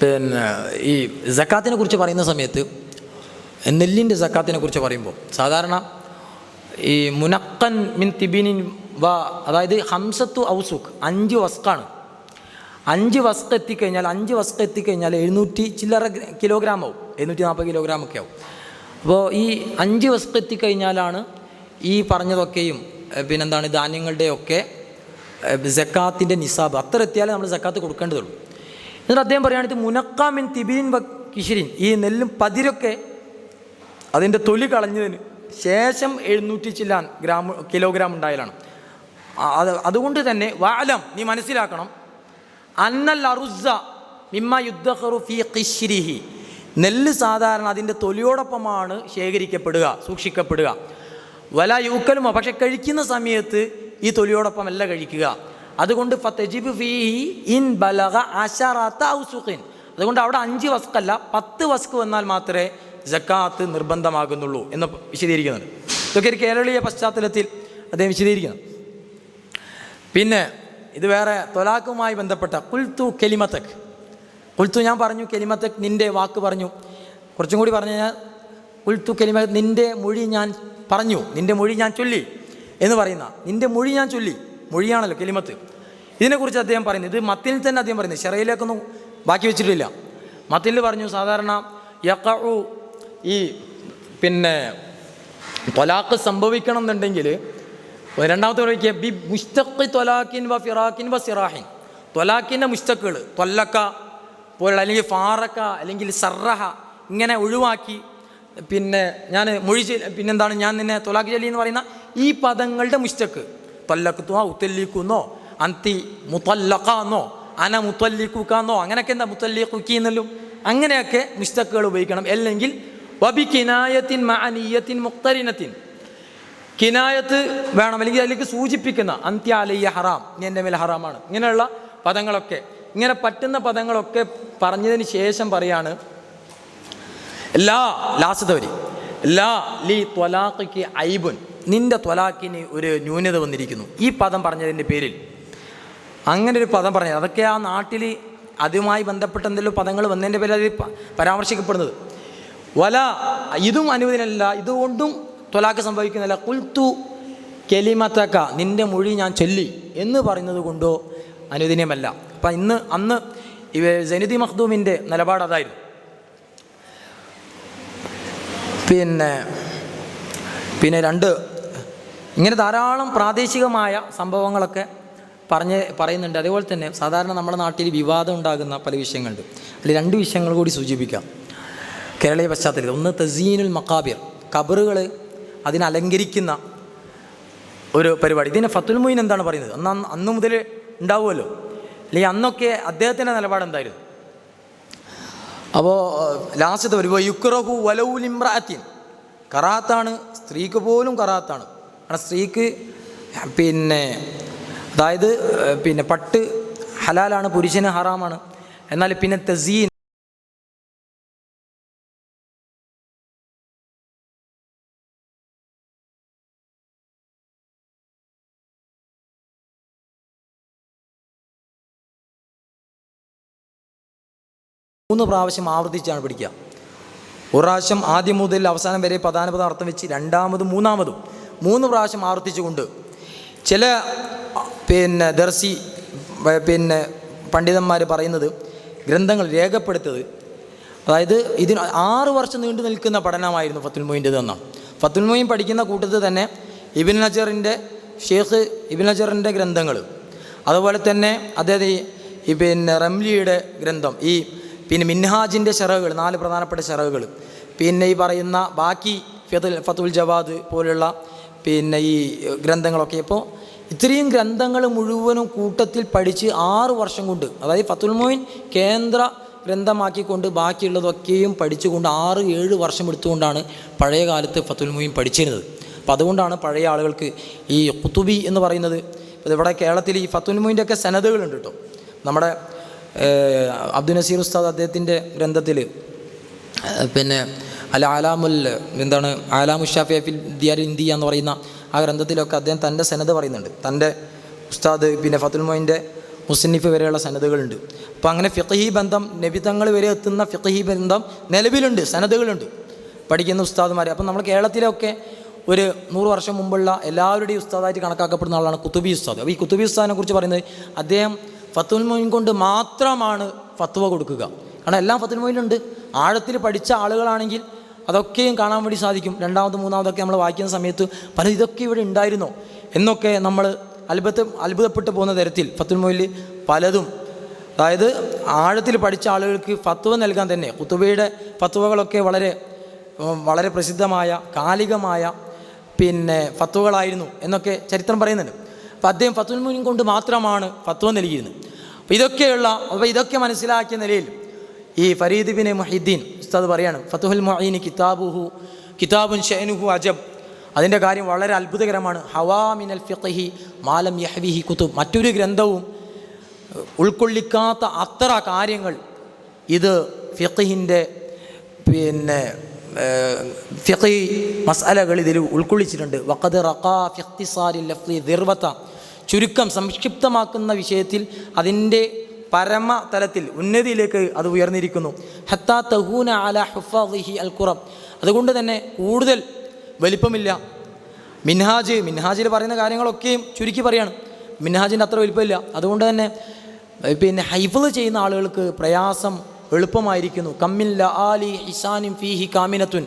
പിന്നെ ഈ സക്കാത്തിനെ കുറിച്ച് പറയുന്ന സമയത്ത് നെല്ലിൻ്റെ സക്കാത്തിനെ കുറിച്ച് പറയുമ്പോൾ സാധാരണ ഈ മുനക്കൻ മിൻ തിബിനിൻ അതായത് ഹംസത്തു ഔസുഖ് 5 വസ്കാണ്. 5 വസ്ക് എത്തിക്കഴിഞ്ഞാൽ 700 ചില്ലറ കിലോഗ്രാം ആവും, 740 കിലോഗ്രാം ഒക്കെ ആവും. അപ്പോൾ ഈ 5 വസ്ക് എത്തിക്കഴിഞ്ഞാലാണ് ഈ പറഞ്ഞതൊക്കെയും പിന്നെന്താണ് ധാന്യങ്ങളുടെയൊക്കെ സക്കാത്തിൻ്റെ നിസാബ്. അത്ര എത്തിയാലേ നമ്മൾ സക്കാത്ത് കൊടുക്കേണ്ടതുള്ളൂ. എന്നിട്ട് അദ്ദേഹം പറയുകയാണെങ്കിൽ മുനക്കാമിൻ തിബിരിൻ വ കിഷിരിൻ, ഈ നെല്ലും പതിരൊക്കെ അതിൻ്റെ തൊലി കളഞ്ഞതിന് ശേഷം 700 ചില്ലാൻ കിലോഗ്രാം ഉണ്ടായാലാണ്. അതുകൊണ്ട് തന്നെ വാലം, നീ മനസ്സിലാക്കണം, അന്നൽ അറുസ മിമ്മ യുദ്ദഖറു ഫീ ഖിശ്രിഹി, നെല്ല് സാധാരണ അതിൻ്റെ തൊലിയോടൊപ്പമാണ് ശേഖരിക്കപ്പെടുക, സൂക്ഷിക്കപ്പെടുക. വല യൂക്കലുമോ, പക്ഷെ കഴിക്കുന്ന സമയത്ത് ഈ തൊലിയോടൊപ്പമല്ല കഴിക്കുക. അതുകൊണ്ട് ഫതജിബു ഫീഹി ഇൻ ബലഗ അശറത ഔസുഖിൻ, അതുകൊണ്ട് അവിടെ 5 വസ്കല്ല 10 വസ്ക് വന്നാൽ മാത്രമേ സക്കാത്ത് നിർബന്ധമാകുന്നുള്ളൂ എന്ന് വിശദീകരിക്കുന്നുണ്ട്. ഇതൊക്കെ ഒരു കേരളീയ പശ്ചാത്തലത്തിൽ അദ്ദേഹം വിശദീകരിക്കുന്നു. പിന്നെ ഇത് വേറെ തൊലാഖുമായി ബന്ധപ്പെട്ട കുൽത്തു കെലിമത്തക്, കുൽത്തു ഞാൻ പറഞ്ഞു, കെലിമത്തക് നിൻ്റെ വാക്ക് പറഞ്ഞു. കുറച്ചും കൂടി പറഞ്ഞു കഴിഞ്ഞാൽ കുൽത്തു കെലിമത്തക് നിൻ്റെ മൊഴി ഞാൻ പറഞ്ഞു, നിൻ്റെ മൊഴി ഞാൻ ചൊല്ലി എന്ന് പറയുന്ന, നിൻ്റെ മൊഴി ഞാൻ ചൊല്ലി, മൊഴിയാണല്ലോ കെലിമത്ത്. ഇതിനെക്കുറിച്ച് അദ്ദേഹം പറയുന്നത്, ഇത് മത്തിൽ തന്നെ അദ്ദേഹം പറയുന്നത്, ഷറയിലേക്കൊന്നും ബാക്കി വെച്ചിട്ടില്ല. മത്തിൽ പറഞ്ഞു സാധാരണ യഖഉ, ഈ പിന്നെ തൊലാഖ് സംഭവിക്കണം എന്നുണ്ടെങ്കിൽ രണ്ടാമത്തെ വയ്ക്കുക ബി മുസ്തഖി തൊലാഖിൻ വ ഫിറാഖിൻ വ സിറാഹിൻ, തൊലാഖിൻ്റെ മുസ്തഖുകൾ തൊല്ലക്ക പോലുള്ള അല്ലെങ്കിൽ ഫാറക്ക അല്ലെങ്കിൽ സറഹ ഇങ്ങനെ ഒഴിവാക്കി, പിന്നെ ഞാൻ മൊഴി പിന്നെന്താണ് ഞാൻ നിന്നെ തൊലാഖ് ചൊല്ലി എന്ന് പറയുന്ന ഈ പദങ്ങളുടെ മുസ്തഖ്, തൊല്ലക്കുന്നോ ഉത്തല്ലിക്കുന്നോ അന്തി മുത്തല്ലഖാന്നോ അന മുത്തല്ലിക്കുക്കാന്നോ അങ്ങനെയൊക്കെ എന്താ മുത്തല്ലിഖുക്കി എന്നല്ലോ, അങ്ങനെയൊക്കെ മുസ്തഖുകൾ ഉപയോഗിക്കണം. അല്ലെങ്കിൽ വബി കിനായത്തിൻ മഅനിയത്തിൻ മുഖ്തരിനത്തിൻ, കിനായത്ത് വേണം, അല്ലെങ്കിൽ അതിലേക്ക് സൂചിപ്പിക്കുന്ന അന്ത്യ അലയ്യ ഹറാം, നീ എൻ്റെ മേലെ ഹറാമാണ്, ഇങ്ങനെയുള്ള പദങ്ങളൊക്കെ, ഇങ്ങനെ പറ്റുന്ന പദങ്ങളൊക്കെ പറഞ്ഞതിന് ശേഷം പറയാണ് ലാസ്റ്റവരി ലി ത്വലാഖിക്ക് ഐബുൻ, നിൻ്റെ ത്വലാഖിന് ഒരു ന്യൂനത വന്നിരിക്കുന്നു ഈ പദം പറഞ്ഞതിൻ്റെ പേരിൽ. അങ്ങനെ ഒരു പദം പറഞ്ഞത്, അതൊക്കെ ആ നാട്ടിൽ അതുമായി ബന്ധപ്പെട്ട എന്തെങ്കിലും പദങ്ങൾ വന്നതിൻ്റെ പേരിൽ അത് പരാമർശിക്കപ്പെടുന്നത്. വല ഇതും അനുവദനല്ല, ഇതുകൊണ്ടും ത്വലാഖ് സംഭവിക്കുന്നില്ല. ഖുൽതു കലിമതക, നിൻ്റെ മൊഴി ഞാൻ ചൊല്ലി എന്ന് പറയുന്നത് കൊണ്ടോ അനുവദനീയമല്ല. അപ്പം അന്ന് സൈനുദ്ദീൻ മഖ്ദൂമിൻ്റെ നിലപാട് അതായിരുന്നു. പിന്നെ ഇങ്ങനെ ധാരാളം പ്രാദേശികമായ സംഭവങ്ങളൊക്കെ പറയുന്നുണ്ട്. അതേപോലെ തന്നെ സാധാരണ നമ്മുടെ നാട്ടിൽ വിവാദം ഉണ്ടാകുന്ന പല വിഷയങ്ങളുണ്ട്. അതിൽ 2 വിഷയങ്ങൾ കൂടി സൂചിപ്പിക്കാം കേരളീയ പശ്ചാത്തലത്തിൽ. ഒന്ന് തസീനുൽ മഖാബിർ, ഖബറുകൾ അതിനലങ്കരിക്കുന്ന ഒരു പരിപാടി. ഇതിന് ഫത്തുൽ മുഈൻ എന്താണ് പറയുന്നത്? അന്ന് മുതൽ ഉണ്ടാവുമല്ലോ, അല്ലെങ്കിൽ അന്നൊക്കെ അദ്ദേഹത്തിൻ്റെ നിലപാട് എന്തായിരുന്നു? അപ്പോൾ ലാസ്റ്റത്തെ ഒരു യുക്റഹു വലൗ ലിംറഅത്തിൻ, കറാത്താണ്, സ്ത്രീക്ക് പോലും കറാത്താണ്. കാരണം സ്ത്രീക്ക് അതായത് പട്ട് ഹലാലാണ്, പുരുഷന് ഹറാമാണ്. എന്നാൽ പിന്നെ തസീൻ, മൂന്ന് പ്രാവശ്യം ആവർത്തിച്ചാണ് പഠിക്കുക. ഒരു പ്രാവശ്യം ആദ്യം മുതൽ അവസാനം വരെ പദാനുപദം അർത്ഥം വെച്ച്, രണ്ടാമതും മൂന്നാമതും 3 പ്രാവശ്യം ആവർത്തിച്ചുകൊണ്ട് ചില ദർസി പണ്ഡിതന്മാർ പറയുന്നത്, ഗ്രന്ഥങ്ങൾ രേഖപ്പെടുത്തത്, അതായത് ഇതിന് 6 വർഷം നീണ്ടു നിൽക്കുന്ന പഠനമായിരുന്നു ഫത്തുൽ മുഈൻ്റെത് എന്നാണ്. ഫത്തുൽ മുഈൻ പഠിക്കുന്ന കൂട്ടത്തിൽ തന്നെ ഇബ്നുൽ ഹജറിൻ്റെ ഷെയ്ഖ് ഇബ്നുൽ ഹജറിൻ്റെ ഗ്രന്ഥങ്ങൾ, അതുപോലെ തന്നെ അദ്ദേഹത്തെ റംലിയുടെ ഗ്രന്ഥം, മിൻഹാജിൻ്റെ ഷറഹുകൾ, 4 പ്രധാനപ്പെട്ട ഷറഹുകൾ, ഈ പറയുന്ന ബാക്കി ഫതുൽ ജവാദ് പോലുള്ള ഈ ഗ്രന്ഥങ്ങളൊക്കെ. ഇപ്പോൾ ഇത്രയും ഗ്രന്ഥങ്ങൾ മുഴുവനും കൂട്ടത്തിൽ പഠിച്ച് 6 വർഷം കൊണ്ട്, അതായത് ഫത്തുൽ മുഈൻ കേന്ദ്ര ഗ്രന്ഥമാക്കിക്കൊണ്ട് ബാക്കിയുള്ളതൊക്കെയും പഠിച്ചുകൊണ്ട് 6-7 വർഷം എടുത്തുകൊണ്ടാണ് പഴയ കാലത്ത് ഫത്തുൽ മുഈൻ പഠിച്ചിരുന്നത്. അപ്പോൾ അതുകൊണ്ടാണ് പഴയ ആളുകൾക്ക് ഈ ഖുതുബി എന്ന് പറയുന്നത്. ഇവിടെ കേരളത്തിൽ ഈ ഫത്തുൽ മുഈൻ്റെയൊക്കെ സനദുകളുണ്ട് കേട്ടോ. നമ്മുടെ അബ്ദുൽ നസീർ ഉസ്താദ് അദ്ദേഹത്തിൻ്റെ ഗ്രന്ഥത്തിൽ ആലാമു ഷാഫിഈ ഫിൽ ദിയാർ ഇന്ത്യ എന്ന് പറയുന്ന ആ ഗ്രന്ഥത്തിലൊക്കെ അദ്ദേഹം തൻ്റെ സനദ് പറയുന്നുണ്ട്. തൻ്റെ ഉസ്താദ് ഫത്തുൽ മുഈൻ്റെ മുസന്നിഫ് വരെയുള്ള സനദുകളുണ്ട്. അപ്പോൾ അങ്ങനെ ഫിഖ്ഹി ബന്ധം, നബിതങ്ങൾ വരെ എത്തുന്ന ഫിഖ്ഹി ബന്ധം നിലവിലുണ്ട്, സനദുകളുണ്ട് പഠിക്കുന്ന ഉസ്താദുമാർ. അപ്പം നമ്മൾ കേരളത്തിലൊക്കെ ഒരു 100 വർഷം മുമ്പുള്ള എല്ലാവരുടെയും ഉസ്താദായിട്ട് കണക്കാക്കപ്പെടുന്ന ആളാണ് ഖുതുബി ഉസ്താദ്. അപ്പോൾ ഈ ഖുതുബി ഉസ്താദിനെ കുറിച്ച് പറയുന്നത്, അദ്ദേഹം ഫത്തുൽ മുഈൻ കൊണ്ട് മാത്രമാണ് ഫത്വ കൊടുക്കുക. കാരണം എല്ലാം ഫത്തുൽ മുഈനിലുണ്ട്. ആഴത്തിൽ പഠിച്ച ആളുകളാണെങ്കിൽ അതൊക്കെയും കാണാൻ വേണ്ടി സാധിക്കും. 2ാമതും 3ാമതൊക്കെ നമ്മൾ വായിക്കുന്ന സമയത്ത് ഇതൊക്കെ ഇവിടെ ഉണ്ടായിരുന്നോ എന്നൊക്കെ നമ്മൾ അത്ഭുതപ്പെട്ടു പോകുന്ന തരത്തിൽ ഫത്തുൽ മുഈനിൽ പലതും, അതായത് ആഴത്തിൽ പഠിച്ച ആളുകൾക്ക് ഫത്വ നൽകാൻ തന്നെ ഖുതുബയുടെ ഫത്വകളൊക്കെ വളരെ വളരെ പ്രസിദ്ധമായ കാലികമായ ഫത്വകളായിരുന്നു എന്നൊക്കെ ചരിത്രം പറയുന്നുണ്ട്. അപ്പോൾ അദ്ദേഹം ഫത്തുൽ മുഈൻ കൊണ്ട് മാത്രമാണ് ഫത്വ നൽകിയിരുന്നത്. അപ്പോൾ ഇതൊക്കെ മനസ്സിലാക്കിയ നിലയിൽ ഈ ഫരീദ് ബിൻ മുഹീദ്ദീൻ ഉസ്താദ് പറയാണ്, ഫതുഹുൽ മുഈൻ കിതാബുൻ ഷഅനുഹു അജബ്, അതിൻ്റെ കാര്യം വളരെ അത്ഭുതകരമാണ്. ഹവാ മിനൽ ഫിഖ്ഹി മാലം യഹ്വിഹി കുതുബ്, മറ്റൊരു ഗ്രന്ഥവും ഉൾക്കൊള്ളിക്കാത്ത അത്ര കാര്യങ്ങൾ ഇത് ഫിഖ്ഹിൻ്റെ ഫിഖ്ഹി മസ്അലകൾ ഇതിൽ ഉൾക്കൊള്ളിച്ചിട്ടുണ്ട്. വഖദ് റഖാ ഫി ഇഖ്തിസാരിൽ ലഫ്ളി ദിർവത, ചുരുക്കം സംക്ഷിപ്തമാക്കുന്ന വിഷയത്തിൽ അതിൻ്റെ പരമതലത്തിൽ ഉന്നതിയിലേക്ക് അത് ഉയർന്നിരിക്കുന്നു. ഹത്താ തഹൂന അലാ ഹുഫാദിഹി അൽ ഖുറബ്, അതുകൊണ്ട് തന്നെ കൂടുതൽ വലിപ്പമില്ല. മിൻഹാജിൽ പറയുന്ന കാര്യങ്ങളൊക്കെയും ചുരുക്കി പറയാണ്. മിൻഹാജിൻ്റെ അത്ര വലിപ്പമില്ല. അതുകൊണ്ട് തന്നെ ഹൈഫ്ള് ചെയ്യുന്ന ആളുകൾക്ക് പ്രയാസം എളുപ്പമായിരിക്കുന്നു. കമ്മിൻ ലആലി ഹിസാനിൻ ഫീഹി കാമിനത്തുൻ,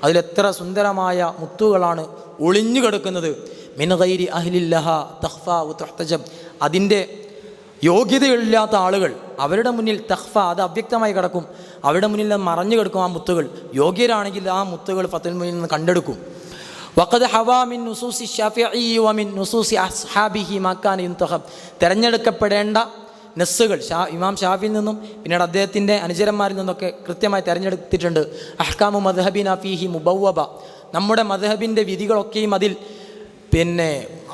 അതിലെത്ര സുന്ദരമായ മുത്തുകളാണ് ഒളിഞ്ഞു കിടക്കുന്നത്. മിൻ ഗൈരി അഹ്ലില്ലഹ തഖ്ഫാ വ തുഹ്തജബ്, അതിൻ്റെ യോഗ്യതയില്ലാത്ത ആളുകൾ അവരുടെ മുന്നിൽ തഖ്ഫ, അത് അവ്യക്തമായി കിടക്കും, അവരുടെ മുന്നിൽ മറഞ്ഞു കിടക്കും ആ മുത്തുകൾ. യോഗ്യരാണെങ്കിൽ ആ മുത്തുകൾ ഫത്തുൽ മുഈനിൽ നിന്ന് കണ്ടെടുക്കും. വഖദ് ഹവാ മിൻ നുസൂസി ശാഫിഈ വ മിൻ നുസൂസി അസ്ഹാബിഹി മാ കാന യുൻതഖബ്, തിരഞ്ഞെടുക്കപ്പെടേണ്ട നസ്സുകൾ ഇമാം ഷാഫിയിൽ നിന്നും പിന്നീട് അദ്ദേഹത്തിൻ്റെ അനുചരന്മാരിൽ നിന്നൊക്കെ കൃത്യമായി തിരഞ്ഞെടുത്തിട്ടുണ്ട്. അഹ്കാമു മദ്ഹബിന ഫീഹി മുബവ്വബ, നമ്മുടെ മദ്ഹബിൻ്റെ വിധികളൊക്കെയും അതിൽ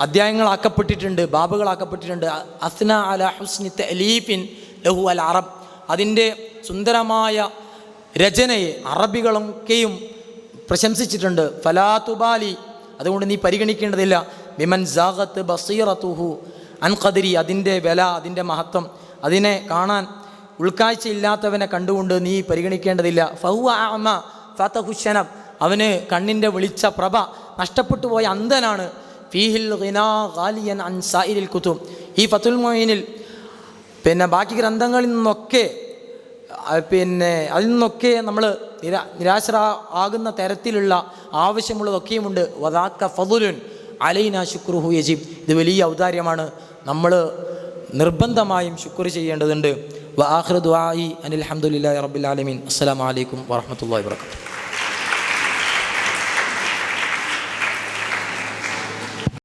അധ്യായങ്ങളാക്കപ്പെട്ടിട്ടുണ്ട്, ബാബുകളാക്കപ്പെട്ടിട്ടുണ്ട്. അസ്ന അല ഹുസ്നി തഅലീഫിൻ ലഹു അൽ അറബ്, അതിൻ്റെ സുന്ദരമായ രചനയെ അറബികളൊക്കെയും പ്രശംസിച്ചിട്ടുണ്ട്. ഫലാ തുബാലി, അതുകൊണ്ട് നീ പരിഗണിക്കേണ്ടതില്ല. ബിമൻ സാഗത്ത് ബസീറത്തുഹു അൻ ഖദരി, അതിൻ്റെ വില, അതിൻ്റെ മഹത്വം, അതിനെ കാണാൻ ഉൾക്കാഴ്ചയില്ലാത്തവനെ കണ്ടുകൊണ്ട് നീ പരിഗണിക്കേണ്ടതില്ല. ഫഹുവ അഅമ ഫതഹുശനബ്, അവന് കണ്ണിൻ്റെ വെളിച്ച പ്രഭ നഷ്ടപ്പെട്ടു പോയ അന്ധനാണ്. ഫീഹിൽ ഗിനാ ഗാലിയൻ അൻ സായിരിൽ കുതുബ്, ഈ ഫതുൽ മുഈനിൽ ബാക്കി ഗ്രന്ഥങ്ങളിൽ നിന്നൊക്കെ അതിൽ നിന്നൊക്കെ നമ്മൾ നിരാശരാകുന്ന തരത്തിലുള്ള ആവശ്യമുള്ളതൊക്കെയുമുണ്ട്. വദാക ഫളുൻ അലൈന ശുക്രുഹു യജിബ്, ഇത് വലിയ ഔദാര്യമാണ്, നമ്മൾ നിർബന്ധമായും ശുക്ർ ചെയ്യേണ്ടതുണ്ട്. വആഖിറു ദുആഇ അനിൽ ഹംദുലില്ലാഹി റബ്ബിൽ ആലമീൻ. അസ്സലാമു അലൈക്കും വറഹ്മത്തുള്ളാഹി വബറകാതുഹു.